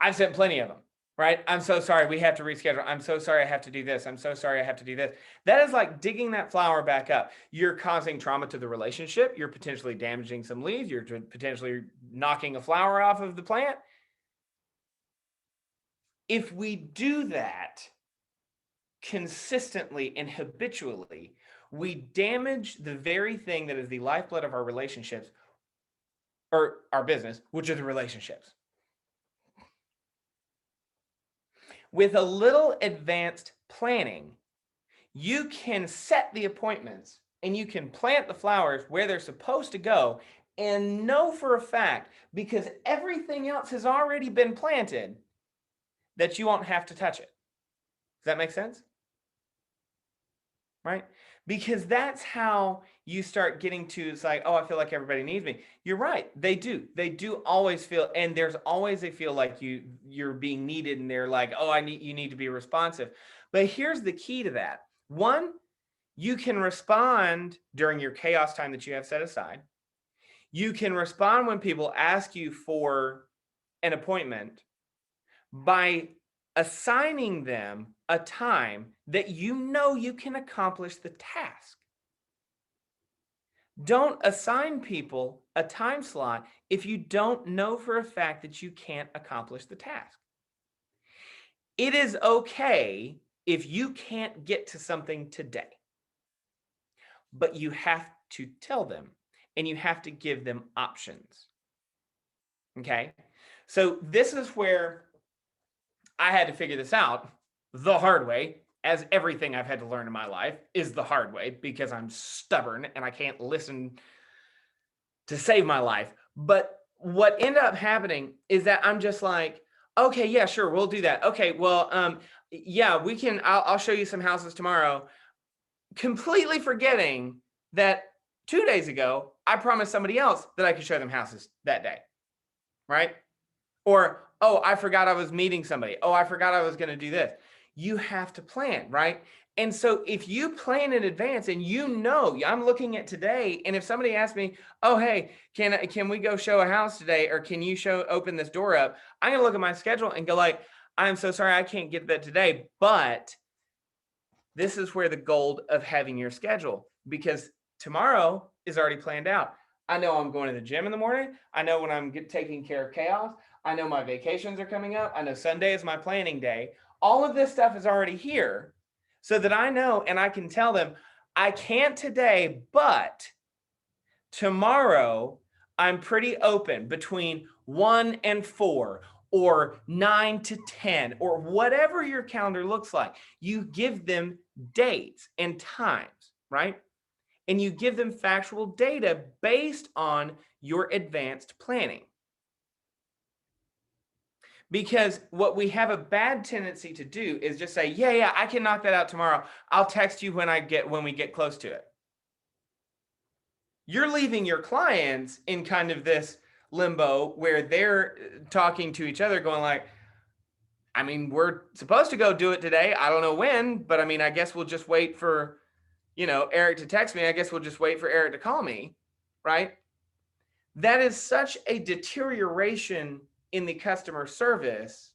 I've sent plenty of them. Right? I'm so sorry. We have to reschedule. I'm so sorry. I have to do this. I'm so sorry. I have to do this. That is like digging that flower back up. You're causing trauma to the relationship. You're potentially damaging some leaves. You're potentially knocking a flower off of the plant. If we do that consistently and habitually, we damage the very thing that is the lifeblood of our relationships or our business, which are the relationships. With a little advanced planning, you can set the appointments and you can plant the flowers where they're supposed to go and know for a fact, because everything else has already been planted, that you won't have to touch it. Does that make sense? Right? Because that's how you start getting to, it's like, oh, I feel like everybody needs me. You're right. They do. They do always feel, and there's always a feel like you're being needed, and they're like, oh, you need to be responsive. But here's the key to that. One, you can respond during your chaos time that you have set aside. You can respond when people ask you for an appointment by assigning them a time that you can accomplish the task. Don't assign people a time slot if you don't know for a fact that you can't accomplish the task. It is okay if you can't get to something today, but you have to tell them and you have to give them options. Okay? So this is where I had to figure this out the hard way, as everything I've had to learn in my life is the hard way, because I'm stubborn and I can't listen to save my life. But what ended up happening is that I'm just like, okay, yeah, sure, we'll do that. Okay, well, yeah, we can, I'll show you some houses tomorrow. Completely forgetting that 2 days ago, I promised somebody else that I could show them houses that day, right? Or, oh, I forgot I was meeting somebody. Oh, I forgot I was going to do this. You have to plan, right? And so if you plan in advance and I'm looking at today, and if somebody asks me, oh, hey, can we go show a house today? Or can you open this door up? I'm going to look at my schedule and go like, I'm so sorry, I can't get that today. But this is where the gold of having your schedule, because tomorrow is already planned out. I know I'm going to the gym in the morning. I know when I'm taking care of chaos. I know my vacations are coming up. I know Sunday is my planning day. All of this stuff is already here, so that I know and I can tell them, I can't today, but tomorrow I'm pretty open between 1 and 4 or 9 to 10 or whatever your calendar looks like. You give them dates and times, right? And you give them factual data based on your advanced planning. Because what we have a bad tendency to do is just say, yeah, I can knock that out tomorrow. I'll text you when we get close to it. You're leaving your clients in kind of this limbo where they're talking to each other going like, I mean, we're supposed to go do it today. I don't know when, but I mean, I guess we'll just wait for, Eric to text me. I guess we'll just wait for Eric to call me, right? That is such a deterioration in the customer service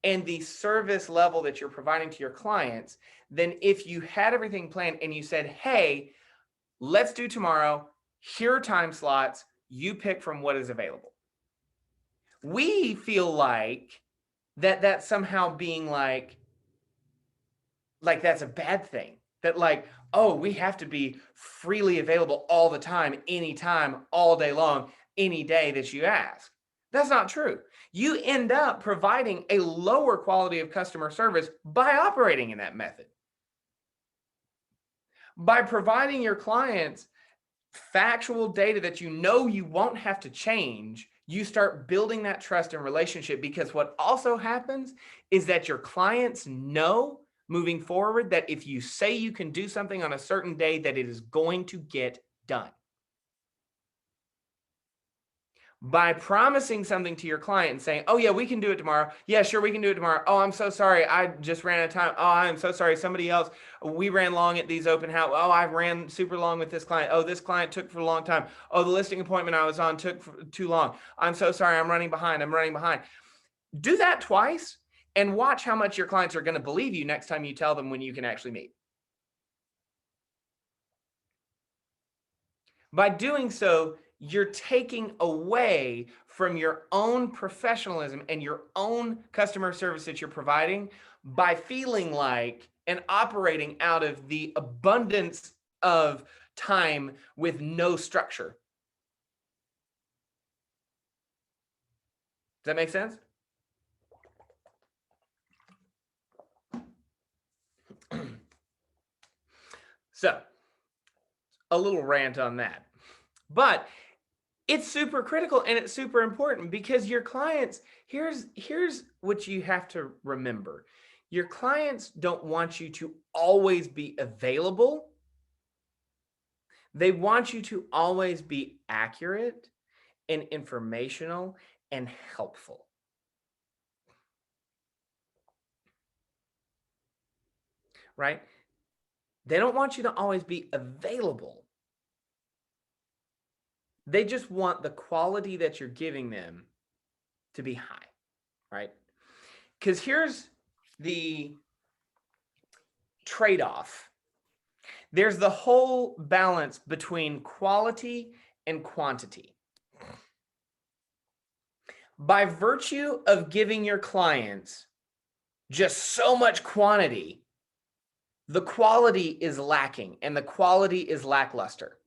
and the service level that you're providing to your clients than if you had everything planned and you said, hey, let's do tomorrow. Here are time slots. You pick from what is available. We feel like that's somehow being like that's a bad thing. that like, oh, we have to be freely available all the time, anytime, all day long, any day that you ask. That's not true. You end up providing a lower quality of customer service by operating in that method. By providing your clients factual data that you know you won't have to change, you start building that trust and relationship, because what also happens is that your clients know moving forward that if you say you can do something on a certain day, that it is going to get done. By promising something to your client and saying, oh yeah, we can do it tomorrow. Yeah, sure, we can do it tomorrow. Oh, I'm so sorry, I just ran out of time. Oh, I'm so sorry, somebody else, we ran long at these open house. Oh, I ran super long with this client. Oh, this client took for a long time. Oh, the listing appointment I was on took too long. I'm so sorry, I'm running behind. Do that twice and watch how much your clients are going to believe you next time you tell them when you can actually meet. By doing so, you're taking away from your own professionalism and your own customer service that you're providing by feeling like and operating out of the abundance of time with no structure. Does that make sense? So, a little rant on that. But it's super critical and it's super important, because your clients, here's what you have to remember. Your clients don't want you to always be available. They want you to always be accurate and informational and helpful. Right? They don't want you to always be available. They just want the quality that you're giving them to be high, right? Because here's the trade-off. There's the whole balance between quality and quantity. By virtue of giving your clients just so much quantity, the quality is lacking and the quality is lackluster.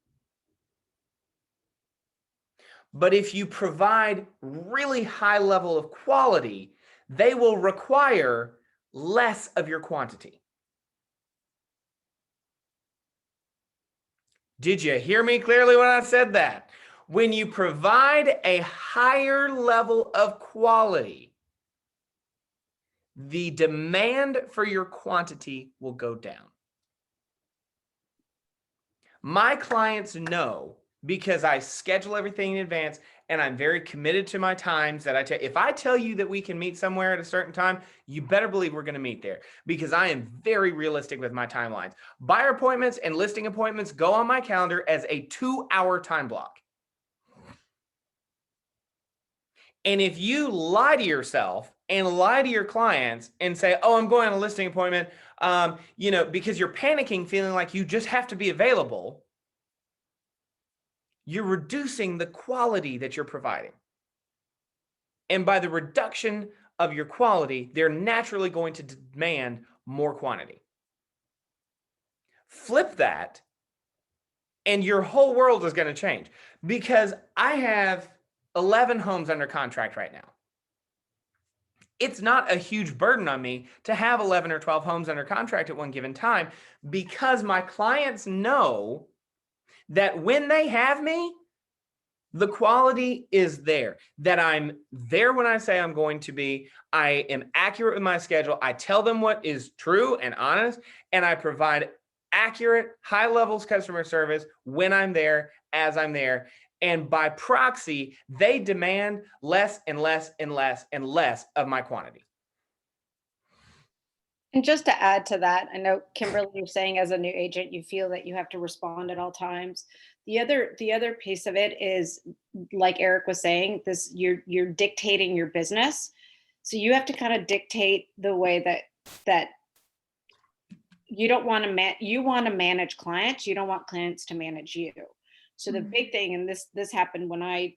But if you provide really high level of quality, they will require less of your quantity. Did you hear me clearly when I said that? When you provide a higher level of quality, the demand for your quantity will go down. My clients know, because I schedule everything in advance and I'm very committed to my times, that if I tell you that we can meet somewhere at a certain time, you better believe we're going to meet there, because I am very realistic with my timelines. Buyer appointments and listing appointments go on my calendar as a 2-hour time block. And if you lie to yourself and lie to your clients and say, oh, I'm going on a listing appointment, because you're panicking, feeling like you just have to be available, you're reducing the quality that you're providing. And by the reduction of your quality, they're naturally going to demand more quantity. Flip that, and your whole world is going to change, because I have 11 homes under contract right now. It's not a huge burden on me to have 11 or 12 homes under contract at one given time, because my clients know that when they have me, the quality is there, that I'm there when I say I'm going to be. I am accurate with my schedule. I tell them what is true and honest, and I provide accurate, high levels customer service when I'm there, as I'm there. And by proxy, they demand less and less and less and less of my quantity. And just to add to that, I know Kimberly, you're saying as a new agent, you feel that you have to respond at all times. The other piece of it is, like Eric was saying, this you're dictating your business. So you have to kind of dictate the way that you don't want to you want to manage clients. You don't want clients to manage you. So the big thing, and this happened when I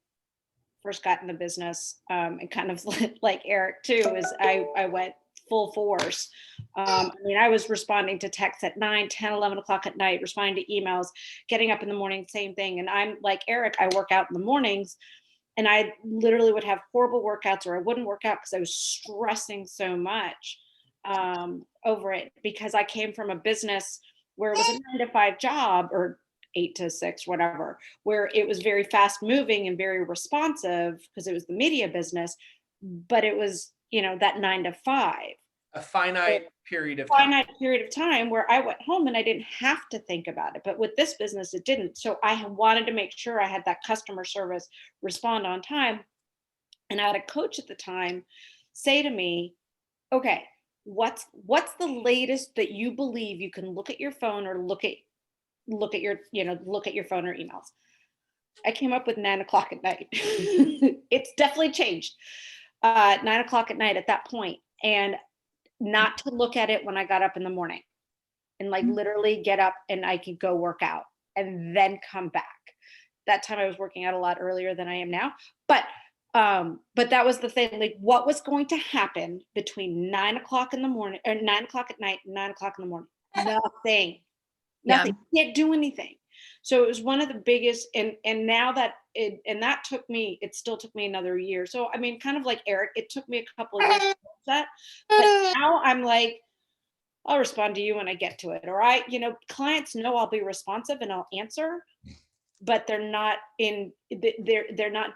first got in the business, and kind of like Eric too, is I went full force. I mean, I was responding to texts at 9, 10, 11 o'clock at night, responding to emails, getting up in the morning, same thing. And I'm like Eric, I work out in the mornings, and I literally would have horrible workouts, or I wouldn't work out because I was stressing so much over it, because I came from a business where it was a 9 to 5 job, or 8 to 6, whatever, where it was very fast moving and very responsive because it was the media business, but it was, that 9 to 5. A finite period of time. Finite period of time where I went home and I didn't have to think about it. But with this business, it didn't. So I wanted to make sure I had that customer service respond on time. And I had a coach at the time say to me, okay, what's the latest that you believe you can look at your phone, or look at your phone or emails? I came up with 9 o'clock at night. It's definitely changed. 9 o'clock at night at that point. And not to look at it when I got up in the morning, and like literally get up and I could go work out and then come back. That time I was working out a lot earlier than I am now. But that was the thing, like what was going to happen between 9 o'clock in the morning, or 9 o'clock at night and 9 o'clock in the morning? Nothing. Nothing. Can't do anything. So it was one of the biggest, and now that it still took me another year. So I mean, kind of like Eric, it took me a couple of years to fix that. But now I'm like, I'll respond to you when I get to it. Or clients know I'll be responsive and I'll answer, but they're not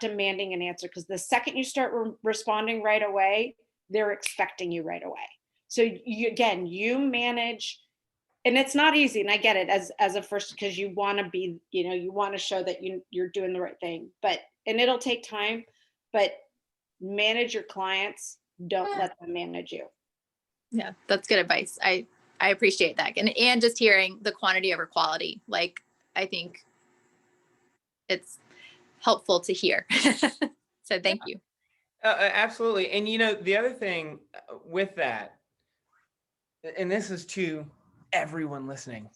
demanding an answer, because the second you start responding right away, they're expecting you right away. So you manage. And it's not easy, and I get it as a first, because you want to be, you want to show that you're doing the right thing, and it'll take time, but manage your clients. Don't let them manage you. Yeah, that's good advice. I appreciate that. And just hearing the quantity over quality, like, I think it's helpful to hear. So thank you. Absolutely. And the other thing with that, and this is to everyone listening,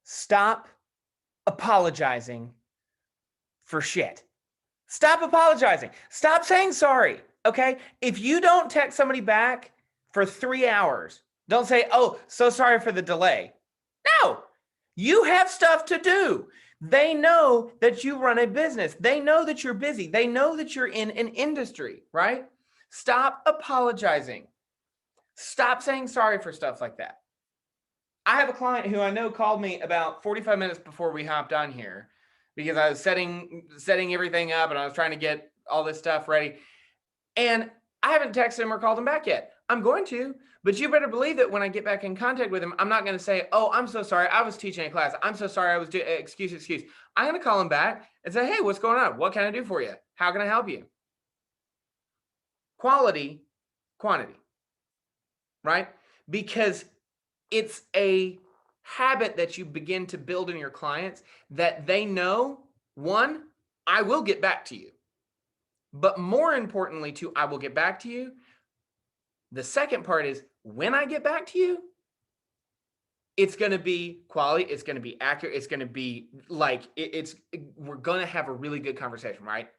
stop apologizing for shit. Stop apologizing. Stop saying sorry. Okay. If you don't text somebody back for 3 hours, don't say, oh, so sorry for the delay. No, you have stuff to do. They know that you run a business. They know that you're busy. They know that you're in an industry, right? Stop apologizing. Stop saying sorry for stuff like that. I have a client who I know called me about 45 minutes before we hopped on here, because I was setting everything up and I was trying to get all this stuff ready. And I haven't texted him or called him back yet. I'm going to, but you better believe that when I get back in contact with him, I'm not going to say, oh, I'm so sorry, I was teaching a class. I'm so sorry, I was doing, excuse. I'm going to call him back and say, hey, what's going on? What can I do for you? How can I help you? Quality, quantity, right? Because it's a habit that you begin to build in your clients, that they know, one, I will get back to you. But more importantly, I will get back to you. The second part is, when I get back to you, it's going to be quality. It's going to be accurate. It's going to be like, we're going to have a really good conversation, right?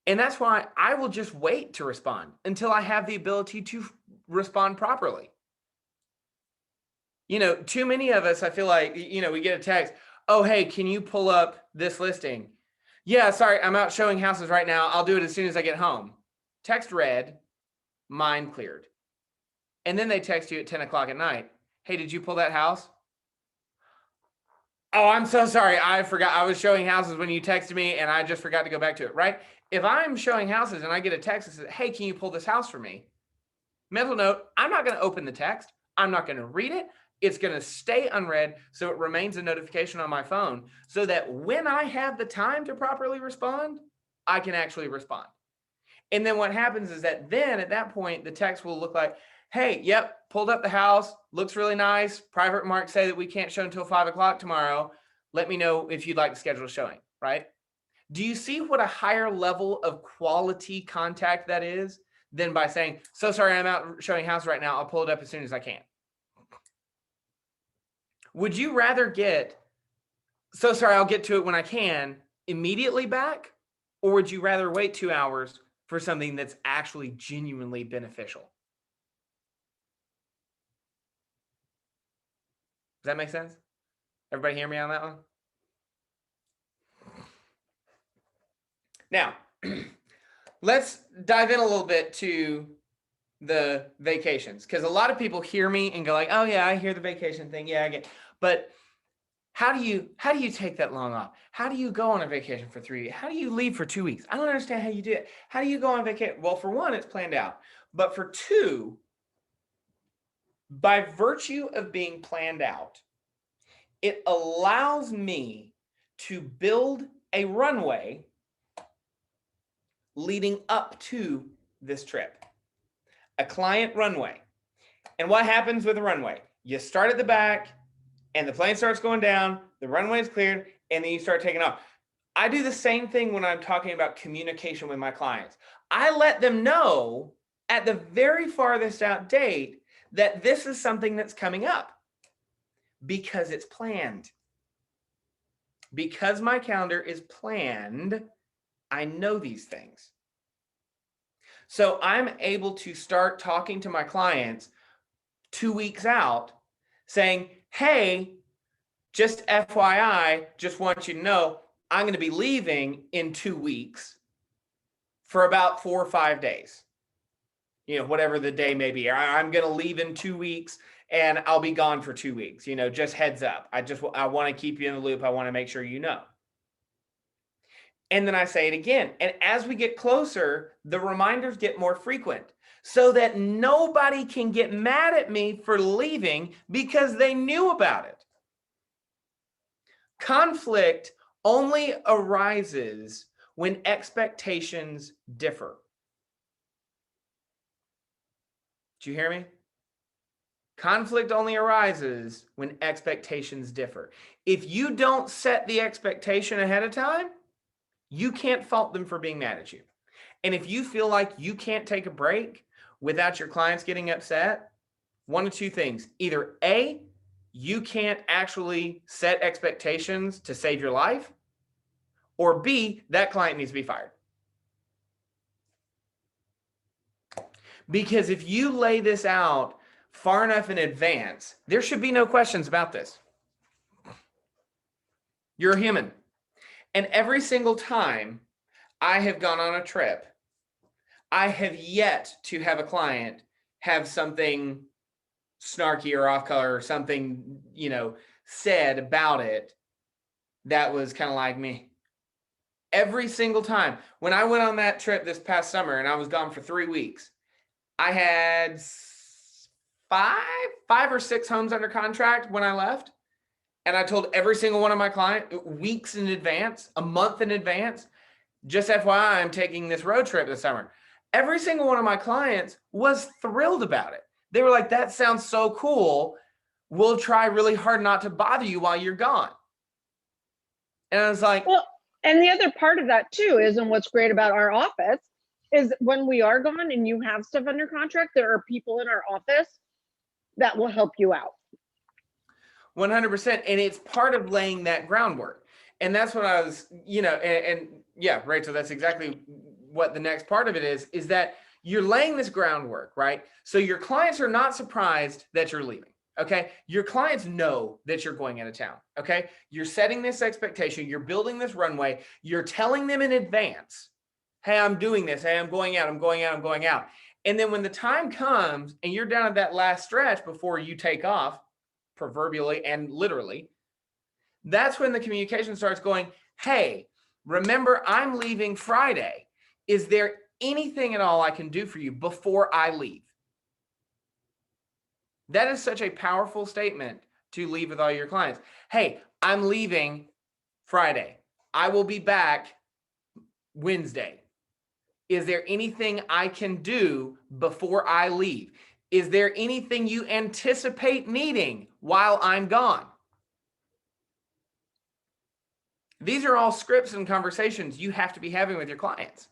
And that's why I will just wait to respond until I have the ability to respond properly. Too many of us, I feel like, we get a text, oh, hey, can you pull up this listing? Yeah, sorry, I'm out showing houses right now. I'll do it as soon as I get home. Text read, mind cleared. And then they text you at 10 o'clock at night. Hey, did you pull that house? Oh, I'm so sorry. I forgot. I was showing houses when you texted me and I just forgot to go back to it, right? If I'm showing houses and I get a text that says, hey, can you pull this house for me? Mental note, I'm not going to open the text. I'm not going to read it. It's going to stay unread, so it remains a notification on my phone, so that when I have the time to properly respond, I can actually respond. And then what happens is that then at that point, the text will look like, hey, yep, pulled up the house, looks really nice. Private remarks say that we can't show until 5 o'clock tomorrow. Let me know if you'd like to schedule a showing, right? Do you see what a higher level of quality contact that is than by saying, so sorry, I'm out showing house right now. I'll pull it up as soon as I can. Would you rather get, so sorry, I'll get to it when I can, immediately back? Or would you rather wait 2 hours for something that's actually genuinely beneficial. Does that make sense? Everybody hear me on that one? Now, let's dive in a little bit to the vacations, because a lot of people hear me and go like, oh yeah, I hear the vacation thing. Yeah, I get, but how do you take that long off? How do you go on a vacation for 3 weeks? How do you leave for 2 weeks? I don't understand how you do it. How do you go on vacation? Well, for one, it's planned out. But for two, by virtue of being planned out, it allows me to build a runway leading up to this trip, a client runway. And what happens with a runway? You start at the back and the plane starts going down, the runway is cleared, and then you start taking off. I do the same thing when I'm talking about communication with my clients. I let them know at the very farthest out date that this is something that's coming up because it's planned. Because my calendar is planned, I know these things. So I'm able to start talking to my clients 2 weeks out saying, hey, just FYI, just want you to know, I'm going to be leaving in 2 weeks for about 4 or 5 days. You know, whatever the day may be. I'm going to leave in 2 weeks and I'll be gone for 2 weeks. You know, just heads up. I want to keep you in the loop. I want to make sure you know. And then I say it again. And as we get closer, the reminders get more frequent so that nobody can get mad at me for leaving because they knew about it. Conflict only arises when expectations differ. Did you hear me? Conflict only arises when expectations differ. If you don't set the expectation ahead of time, you can't fault them for being mad at you. And if you feel like you can't take a break without your clients getting upset, one of two things. Either A, you can't actually set expectations to save your life, or B, that client needs to be fired. Because if you lay this out far enough in advance, there should be no questions about this. You're a human. And every single time I have gone on a trip, I have yet to have a client have something snarky or off color or something, said about it that was kind of like me. Every single time. When I went on that trip this past summer and I was gone for 3 weeks, I had five or six homes under contract when I left. And I told every single one of my clients weeks in advance, a month in advance, just FYI, I'm taking this road trip this summer. Every single one of my clients was thrilled about it. They were like, that sounds so cool. We'll try really hard not to bother you while you're gone. And I was like, Well, and the other part of that too is, and what's great about our office is when we are gone and you have stuff under contract, there are people in our office that will help you out. 100%. And it's part of laying that groundwork. And that's what I was, and yeah, Rachel, that's exactly what the next part of it is that you're laying this groundwork, right? So your clients are not surprised that you're leaving. Okay. Your clients know that you're going out of town. Okay. You're setting this expectation. You're building this runway. You're telling them in advance, hey, I'm doing this. Hey, I'm going out. I'm going out. I'm going out. And then when the time comes and you're down at that last stretch before you take off, proverbially and literally, that's when the communication starts going, hey, remember, I'm leaving Friday. Is there anything at all I can do for you before I leave? That is such a powerful statement to leave with all your clients. Hey, I'm leaving Friday. I will be back Wednesday. Is there anything I can do before I leave? Is there anything you anticipate needing while I'm gone? These are all scripts and conversations you have to be having with your clients.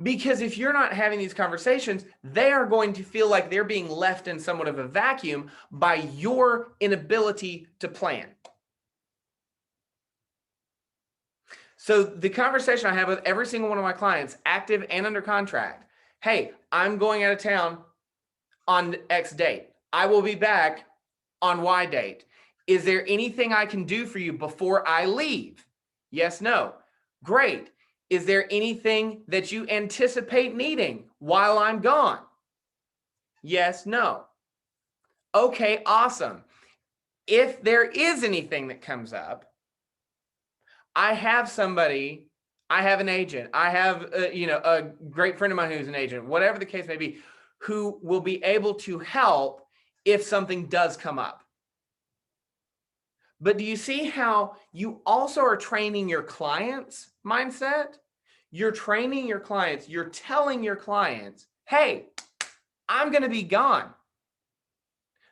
Because if you're not having these conversations, they are going to feel like they're being left in somewhat of a vacuum by your inability to plan. So the conversation I have with every single one of my clients, active and under contract, hey, I'm going out of town on X date. I will be back on Y date. Is there anything I can do for you before I leave? Yes, no. Great. Is there anything that you anticipate needing while I'm gone? Yes, no. Okay, awesome. If there is anything that comes up, I have somebody, I have an agent, I have a great friend of mine who's an agent, whatever the case may be, who will be able to help if something does come up. But do you see how you also are training your clients' mindset? You're training your clients, you're telling your clients, hey, I'm going to be gone.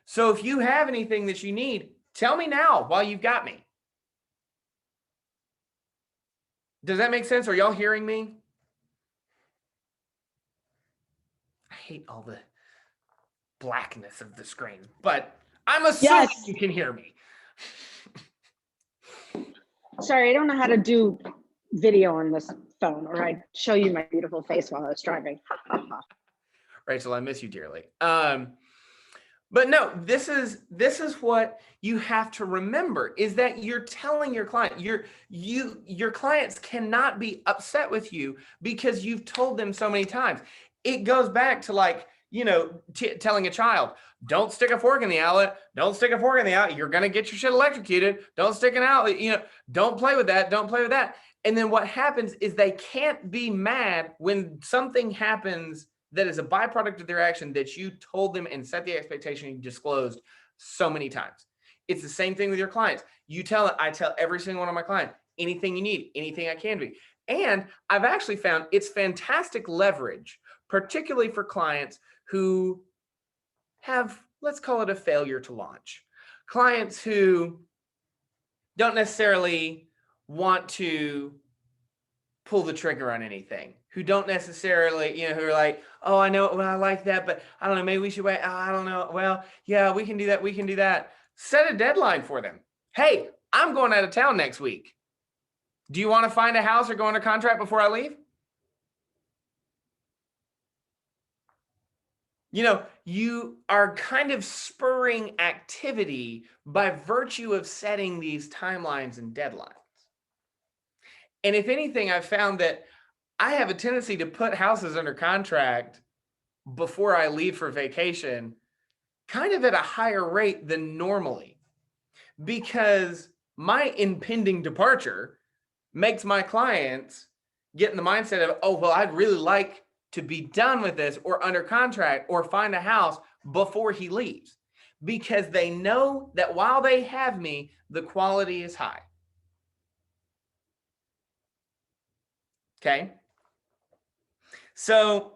So if you have anything that you need, tell me now while you've got me. Does that make sense? Are y'all hearing me? I hate all the blackness of the screen, but I'm assuming Yes. you can hear me. Sorry, I don't know how to do video on this phone, or I'd show you my beautiful face while I was driving. Rachel, I miss you dearly. But no, this is what you have to remember, is that you're telling your client, your clients cannot be upset with you because you've told them so many times. It goes back to like, telling a child, don't stick a fork in the outlet. Don't stick a fork in the outlet. You're going to get your shit electrocuted. Don't stick an outlet, don't play with that. Don't play with that. And then what happens is they can't be mad when something happens that is a byproduct of their action that you told them and set the expectation you disclosed so many times. It's the same thing with your clients. I tell every single one of my clients, anything you need, anything I can be. And I've actually found it's fantastic leverage, particularly for clients who have, let's call it a failure to launch. Clients who don't necessarily want to pull the trigger on anything, who don't necessarily, who are like, oh, I know, well, I like that, but I don't know, maybe we should wait. Oh, I don't know. Well, yeah, we can do that. We can do that. Set a deadline for them. Hey, I'm going out of town next week. Do you want to find a house or go under contract before I leave? You are kind of spurring activity by virtue of setting these timelines and deadlines. And if anything, I've found that I have a tendency to put houses under contract before I leave for vacation, kind of at a higher rate than normally, because my impending departure makes my clients get in the mindset of, oh, well, I'd really like to be done with this or under contract or find a house before he leaves, because they know that while they have me, the quality is high. Okay. So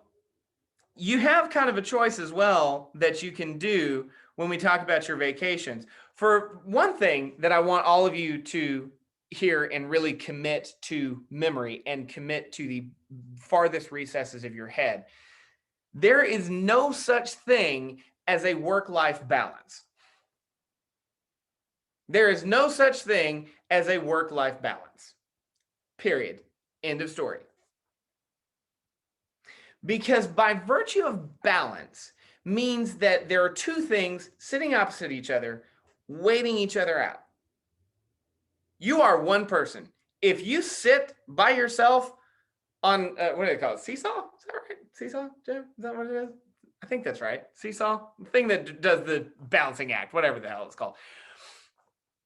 you have kind of a choice as well that you can do when we talk about your vacations. For one thing that I want all of you to hear and really commit to memory and commit to the farthest recesses of your head, there is no such thing as a work-life balance. There is no such thing as a work-life balance. Period. End of story. Because by virtue of balance means that there are two things sitting opposite each other, waiting each other out. You are one person. If you sit by yourself on, what do they call it? Seesaw? Is that right? Seesaw, Jim? Is that what it is? I think that's right. Seesaw? The thing that does the balancing act, whatever the hell it's called.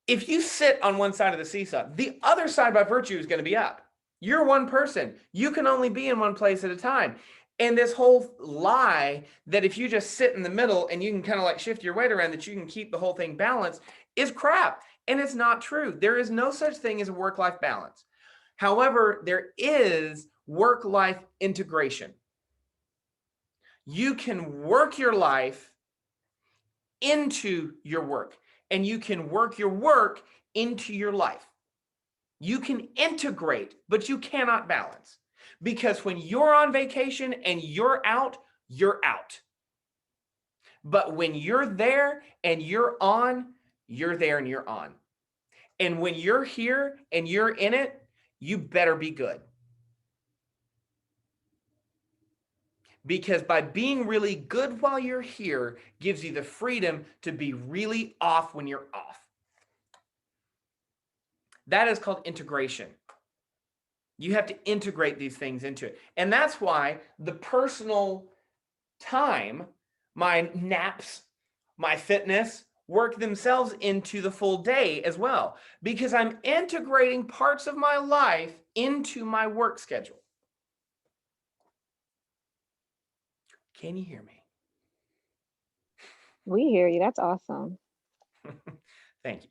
If you sit on one side of the seesaw, the other side by virtue is going to be up. You're one person. You can only be in one place at a time. And this whole lie that if you just sit in the middle and you can kind of like shift your weight around, that you can keep the whole thing balanced, is crap. And it's not true. There is no such thing as a work-life balance. However, there is work-life integration. You can work your life into your work, and you can work your work into your life. You can integrate, but you cannot balance. Because when you're on vacation and you're out, you're out. But when you're there and you're on, you're there and you're on. And when you're here and you're in it, you better be good. Because by being really good while you're here gives you the freedom to be really off when you're off. That is called integration. You have to integrate these things into it. And that's why the personal time, my naps, my fitness, work themselves into the full day as well, because I'm integrating parts of my life into my work schedule. Can you hear me? We hear you. That's awesome. Thank you.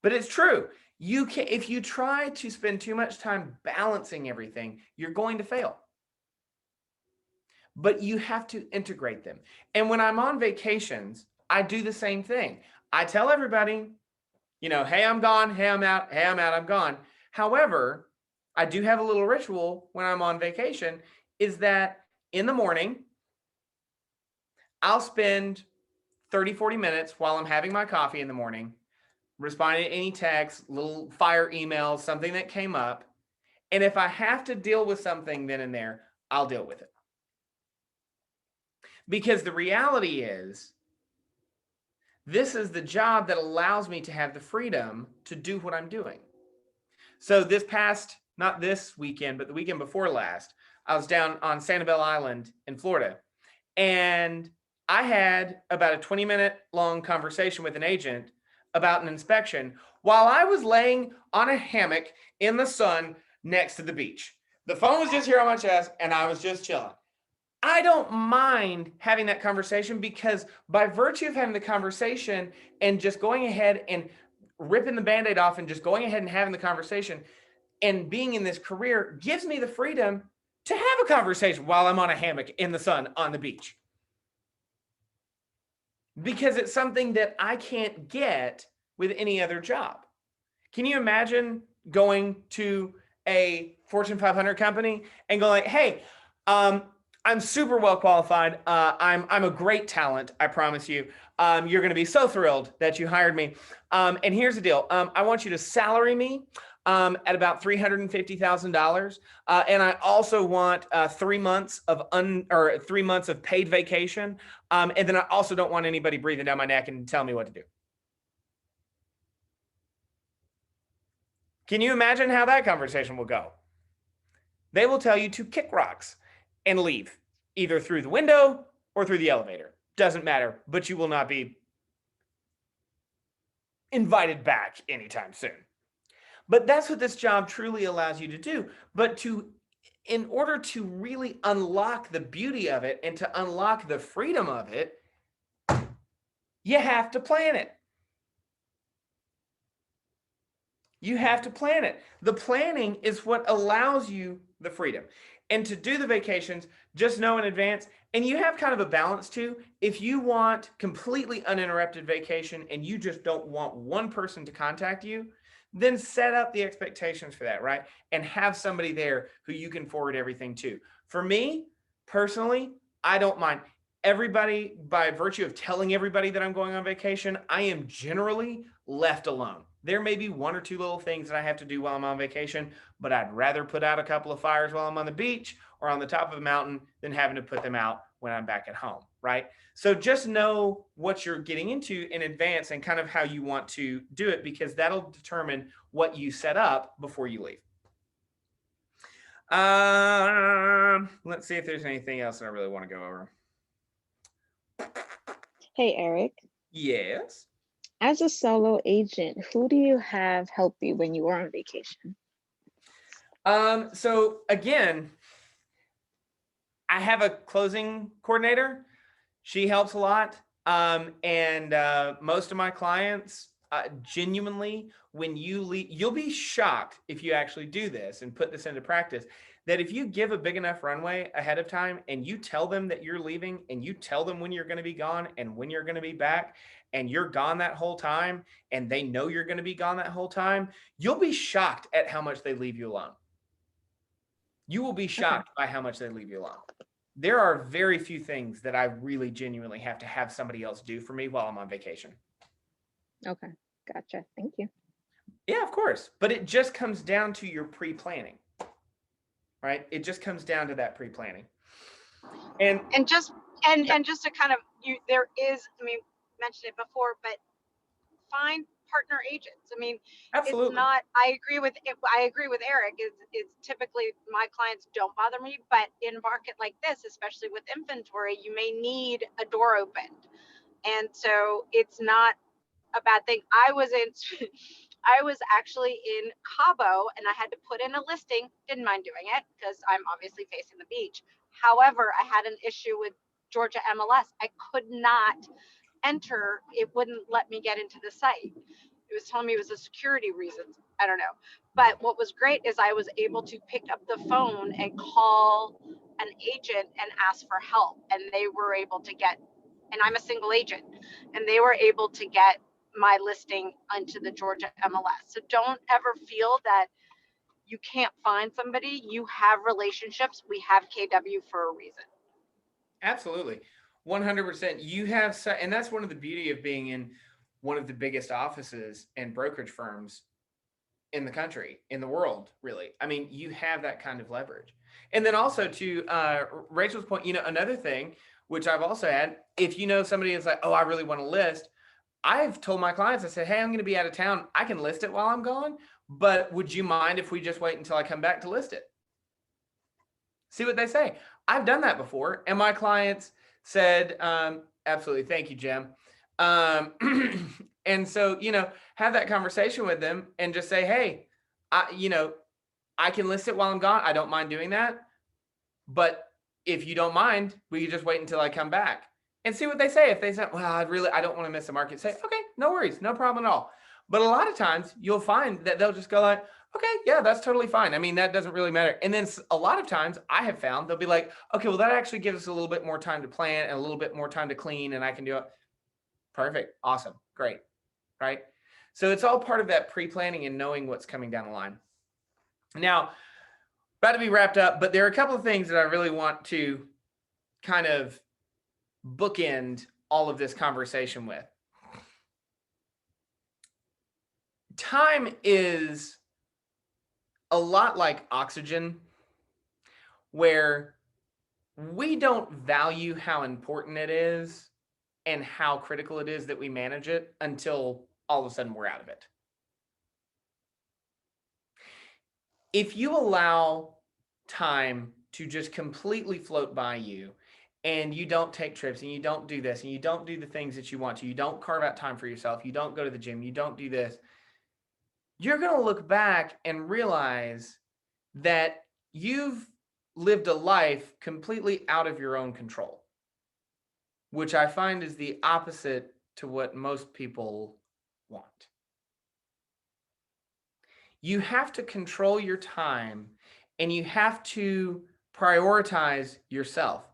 But it's true. You can, if you try to spend too much time balancing everything, you're going to fail. But you have to integrate them. And when I'm on vacations, I do the same thing. I tell everybody, you know, hey, I'm gone. Hey, I'm out. Hey, I'm out. I'm gone. However, I do have a little ritual when I'm on vacation, is that in the morning, I'll spend 30, 40 minutes while I'm having my coffee in the morning, responding to any texts, little fire emails, something that came up. And if I have to deal with something then and there, I'll deal with it. Because the reality is, this is the job that allows me to have the freedom to do what I'm doing. So this past, not this weekend, but the weekend before last, I was down on Sanibel Island in Florida. And I had about a 20-minute long conversation with an agent about an inspection while I was laying on a hammock in the sun next to the beach. The phone was just here on my chest and I was just chilling. I don't mind having that conversation, because by virtue of having the conversation and just going ahead and ripping the Band-Aid off and just going ahead and having the conversation and being in this career gives me the freedom to have a conversation while I'm on a hammock in the sun on the beach. Because it's something that I can't get with any other job. Can you imagine going to a Fortune 500 company and go like, hey, I'm super well qualified. I'm a great talent. I promise you. You're going to be so thrilled that you hired me. And here's the deal. I want you to salary me at about $350,000, and I also want 3 months of 3 months of paid vacation. And then I also don't want anybody breathing down my neck and telling me what to do. Can you imagine how that conversation will go? They will tell you to kick rocks and leave, either through the window or through the elevator. Doesn't matter, but you will not be invited back anytime soon. But that's what this job truly allows you to do. But in order to really unlock the beauty of it and to unlock the freedom of it, you have to plan it. You have to plan it. The planning is what allows you the freedom. And to do the vacations, just know in advance. And you have kind of a balance too. If you want completely uninterrupted vacation and you just don't want one person to contact you, then set up the expectations for that, right? And have somebody there who you can forward everything to. For me, personally, I don't mind. Everybody, by virtue of telling everybody that I'm going on vacation, I am generally left alone. There may be one or two little things that I have to do while I'm on vacation, but I'd rather put out a couple of fires while I'm on the beach or on the top of a mountain than having to put them out when I'm back at home, right? So just know what you're getting into in advance and kind of how you want to do it, because that'll determine what you set up before you leave. Let's see if there's anything else that I really want to go over. Hey, Eric. Yes. As a solo agent, who do you have help you when you are on vacation? So again, I have a closing coordinator. She helps a lot. And most of my clients, genuinely, when you leave, you'll be shocked if you actually do this and put this into practice, that if you give a big enough runway ahead of time and you tell them that you're leaving and you tell them when you're going to be gone and when you're going to be back, and you're gone that whole time and they know you're going to be gone that whole time, you'll be shocked at how much they leave you alone. You will be shocked by how much they leave you alone. There are very few things that I really genuinely have to have somebody else do for me while I'm on vacation. Okay, gotcha. Thank you. Yeah, of course. But it just comes down to your pre-planning, right? It just comes down to that pre-planning. And And just and just to kind of there is, I mean, mentioned it before, but find partner agents. I mean, it's absolutely. not, I agree with Eric. It's typically my clients don't bother me, but in a market like this, especially with inventory, you may need a door opened. And so it's not a bad thing. I was I was actually in Cabo and I had to put in a listing. Didn't mind doing it because I'm obviously facing the beach. However, I had an issue with Georgia MLS. I could not enter. It wouldn't let me get into the site. It was telling me it was a security reasons. I don't know. But what was great is I was able to pick up the phone and call an agent and ask for help. And they were able to get, and I'm a single agent, and they were able to get my listing onto the Georgia MLS. So don't ever feel that you can't find somebody. You have relationships. We have KW for a reason. Absolutely. 100%. You have, and that's one of the beauty of being in one of the biggest offices and brokerage firms in the country, in the world, really. I mean, you have that kind of leverage. And then also to Rachel's point, another thing, which I've also had, if you know somebody is like, oh, I really want to list, I've told my clients, I said, hey, I'm going to be out of town. I can list it while I'm gone, but would you mind if we just wait until I come back to list it? See what they say. I've done that before. And my clients said, absolutely. Thank you, Jim. And so, have that conversation with them and just say, hey, I can list it while I'm gone. I don't mind doing that. But if you don't mind, we can just wait until I come back and see what they say. If they say, well, I don't want to miss the market, say, okay, no worries, no problem at all. But a lot of times you'll find that they'll just go like, okay, yeah, that's totally fine. I mean, that doesn't really matter. And then a lot of times I have found they'll be like, okay, well, that actually gives us a little bit more time to plan and a little bit more time to clean, and I can do it. Perfect. Awesome. Great. Right. So it's all part of that pre-planning and knowing what's coming down the line. Now, about to be wrapped up, but there are a couple of things that I really want to kind of bookend all of this conversation with. Time is a lot like oxygen, where we don't value how important it is and how critical it is that we manage it until all of a sudden we're out of it. If you allow time to just completely float by you and you don't take trips and you don't do this and you don't do the things that you want to, you don't carve out time for yourself, you don't go to the gym, you don't do this, you're going to look back and realize that you've lived a life completely out of your own control, which I find is the opposite to what most people want. You have to control your time and you have to prioritize yourself.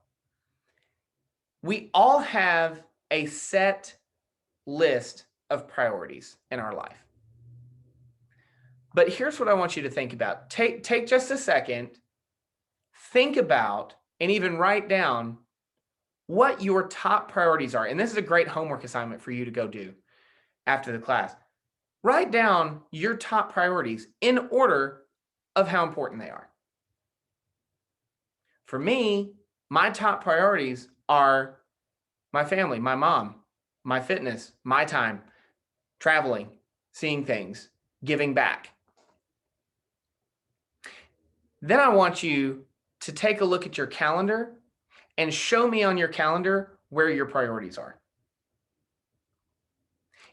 We all have a set list of priorities in our life. But here's what I want you to think about. Take just a second, think about, and even write down what your top priorities are. And this is a great homework assignment for you to go do after the class. Write down your top priorities in order of how important they are. For me, my top priorities are my family, my mom, my fitness, my time, traveling, seeing things, giving back. Then I want you to take a look at your calendar and show me on your calendar where your priorities are.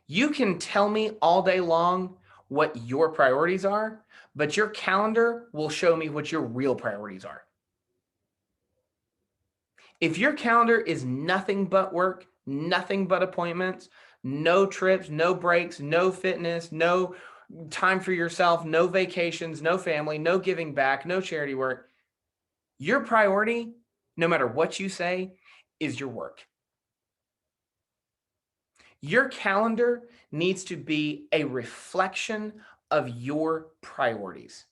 You can tell me all day long what your priorities are, but your calendar will show me what your real priorities are. If your calendar is nothing but work, nothing but appointments, no trips, no breaks, no fitness, no time for yourself, no vacations, no family, no giving back, no charity work, your priority, no matter what you say, is your work. Your calendar needs to be a reflection of your priorities.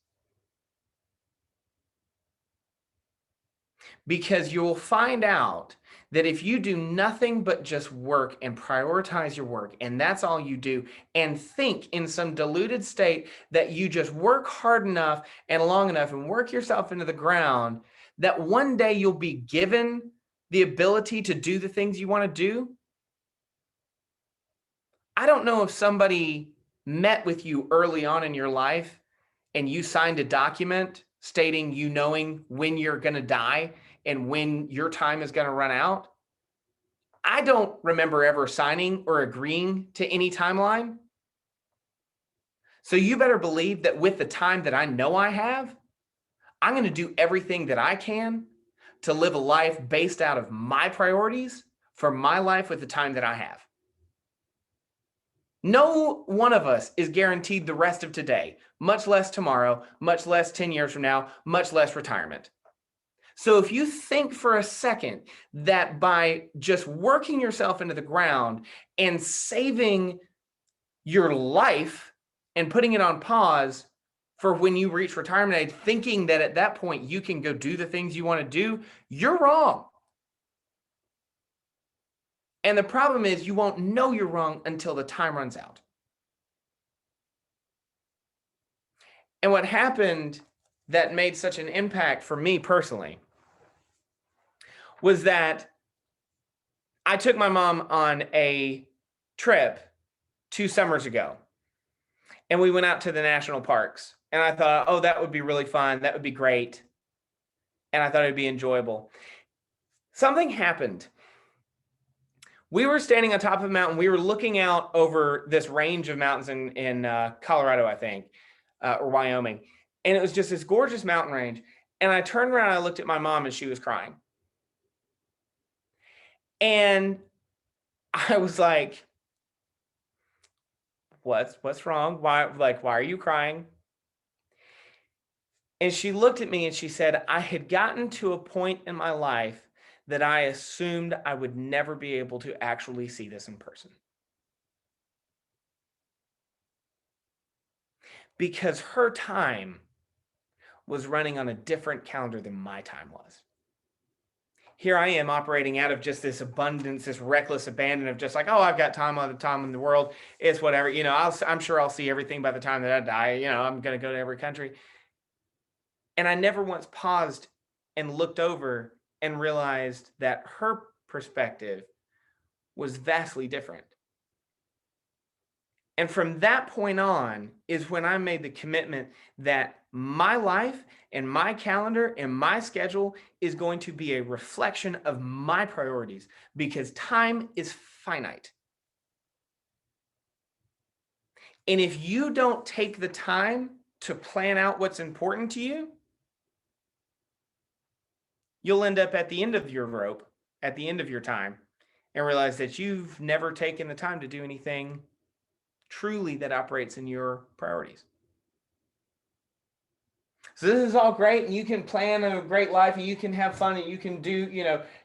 because you'll find out that if you do nothing but just work and prioritize your work, and that's all you do, and think in some diluted state that you just work hard enough and long enough and work yourself into the ground, that one day you'll be given the ability to do the things you want to do. I don't know if somebody met with you early on in your life and you signed a document stating you knowing when you're going to die and when your time is going to run out. I don't remember ever signing or agreeing to any timeline. So you better believe that with the time that I know I have, I'm going to do everything that I can to live a life based out of my priorities for my life with the time that I have. No one of us is guaranteed the rest of today, much less tomorrow, much less 10 years from now, much less retirement. So if you think for a second that by just working yourself into the ground and saving your life and putting it on pause for when you reach retirement age, thinking that at that point you can go do the things you want to do, you're wrong. And the problem is you won't know you're wrong until the time runs out. And what happened that made such an impact for me personally was that I took my mom on a trip 2 summers ago, and we went out to the national parks, and I thought, oh, that would be really fun. That would be great. And I thought it'd be enjoyable. Something happened. We were standing on top of a mountain. We were looking out over this range of mountains in Colorado, I think, or Wyoming. And it was just this gorgeous mountain range. And I turned around and I looked at my mom and she was crying. And I was like, what's wrong? Why are you crying? And she looked at me and she said, I had gotten to a point in my life that I assumed I would never be able to actually see this in person. Because her time was running on a different calendar than my time was. Here I am operating out of just this abundance, this reckless abandon of just like, oh, I've got time all the time in the world. It's whatever, I'm sure I'll see everything by the time that I die. I'm going to go to every country. And I never once paused and looked over and realized that her perspective was vastly different. And from that point on is when I made the commitment that my life and my calendar and my schedule is going to be a reflection of my priorities because time is finite. And if you don't take the time to plan out what's important to you, you'll end up at the end of your rope, at the end of your time, and realize that you've never taken the time to do anything truly that operates in your priorities. So this is all great, and you can plan a great life, and you can have fun, and you can do,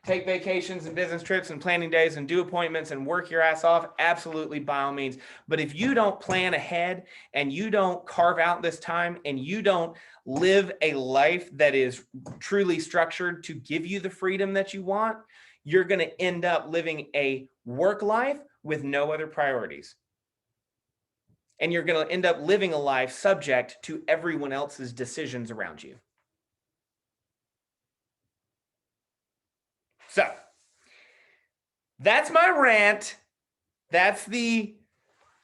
take vacations and business trips and planning days and do appointments and work your ass off. Absolutely, by all means. But if you don't plan ahead and you don't carve out this time and you don't live a life that is truly structured to give you the freedom that you want, you're going to end up living a work life with no other priorities. And you're going to end up living a life subject to everyone else's decisions around you. So that's my rant. That's the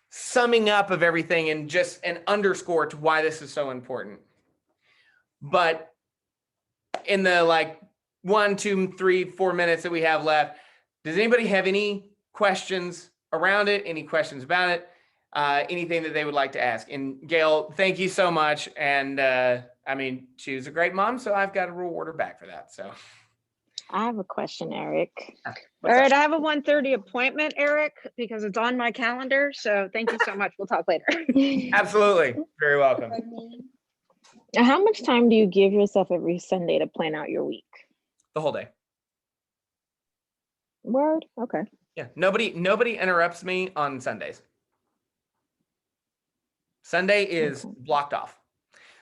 summing up of everything and just an underscore to why this is so important. But in the 1, 2, 3, 4 minutes that we have left, does anybody have any questions around it? Any questions about it? Anything that they would like to ask? And Gail, thank you so much. And she was a great mom, so I've got to reward her back for that. So I have a question, Eric. All right, I have a 1:30 appointment, Eric, because it's on my calendar. So thank you so much. We'll talk later. Absolutely. Very welcome. How much time do you give yourself every Sunday to plan out your week? The whole day. Word? Okay. Yeah. Nobody interrupts me on Sundays. Sunday is blocked off.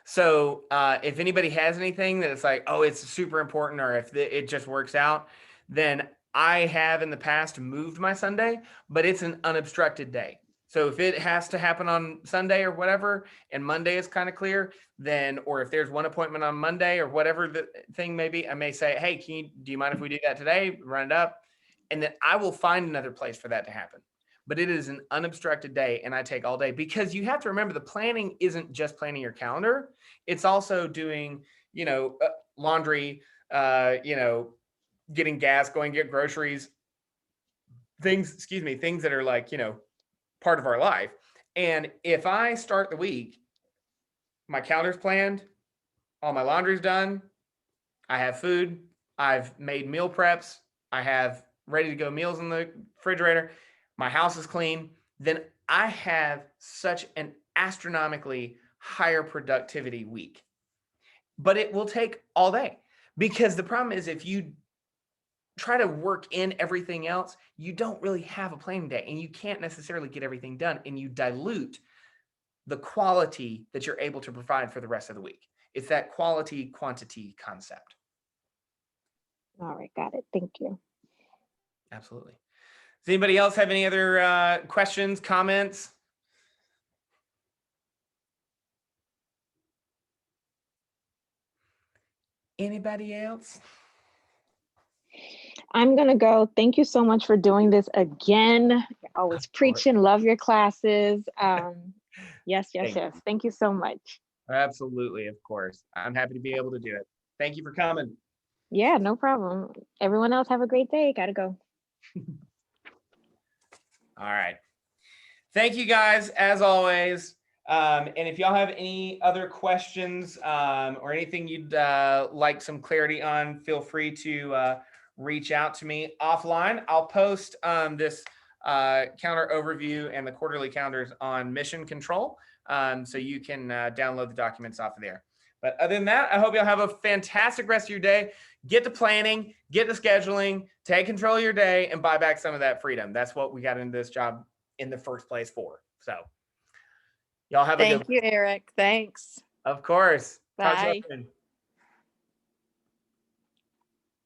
So if anybody has anything that it's like, oh, it's super important, or if it just works out, then I have in the past moved my Sunday, but it's an unobstructed day. So if it has to happen on Sunday or whatever, and Monday is kind of clear, then, or if there's one appointment on Monday or whatever the thing may be, I may say, hey, do you mind if we do that today? Run it up. And then I will find another place for that to happen. But it is an unobstructed day, and I take all day, because you have to remember the planning isn't just planning your calendar. It's also doing, laundry, getting gas, going get groceries, things that are like, part of our life. And if I start the week, my calendar's planned, all my laundry's done, I have food, I've made meal preps, I have ready to go meals in the refrigerator, my house is clean, then I have such an astronomically higher productivity week. But it will take all day, because the problem is if you try to work in everything else, you don't really have a planning day, and you can't necessarily get everything done, and you dilute the quality that you're able to provide for the rest of the week. It's that quality quantity concept. All right, got it. Thank you. Absolutely. Does anybody else have any other questions, comments? Anybody else? I'm gonna go. Thank you so much for doing this again. You're always preaching, love your classes. Yes. Thank you so much. Absolutely, of course. I'm happy to be able to do it. Thank you for coming. Yeah, no problem. Everyone else have a great day. Gotta go. All right. Thank you guys, as always. And if y'all have any other questions or anything you'd like some clarity on, feel free to reach out to me offline. I'll post this calendar overview and the quarterly calendars on Mission Control, so you can download the documents off of there. But other than that, I hope y'all have a fantastic rest of your day. Get to planning, get to scheduling, take control of your day, and buy back some of that freedom. That's what we got into this job in the first place for. So y'all have a good Thank you, Eric. Thanks. Of course. Talk to you Bye. soon.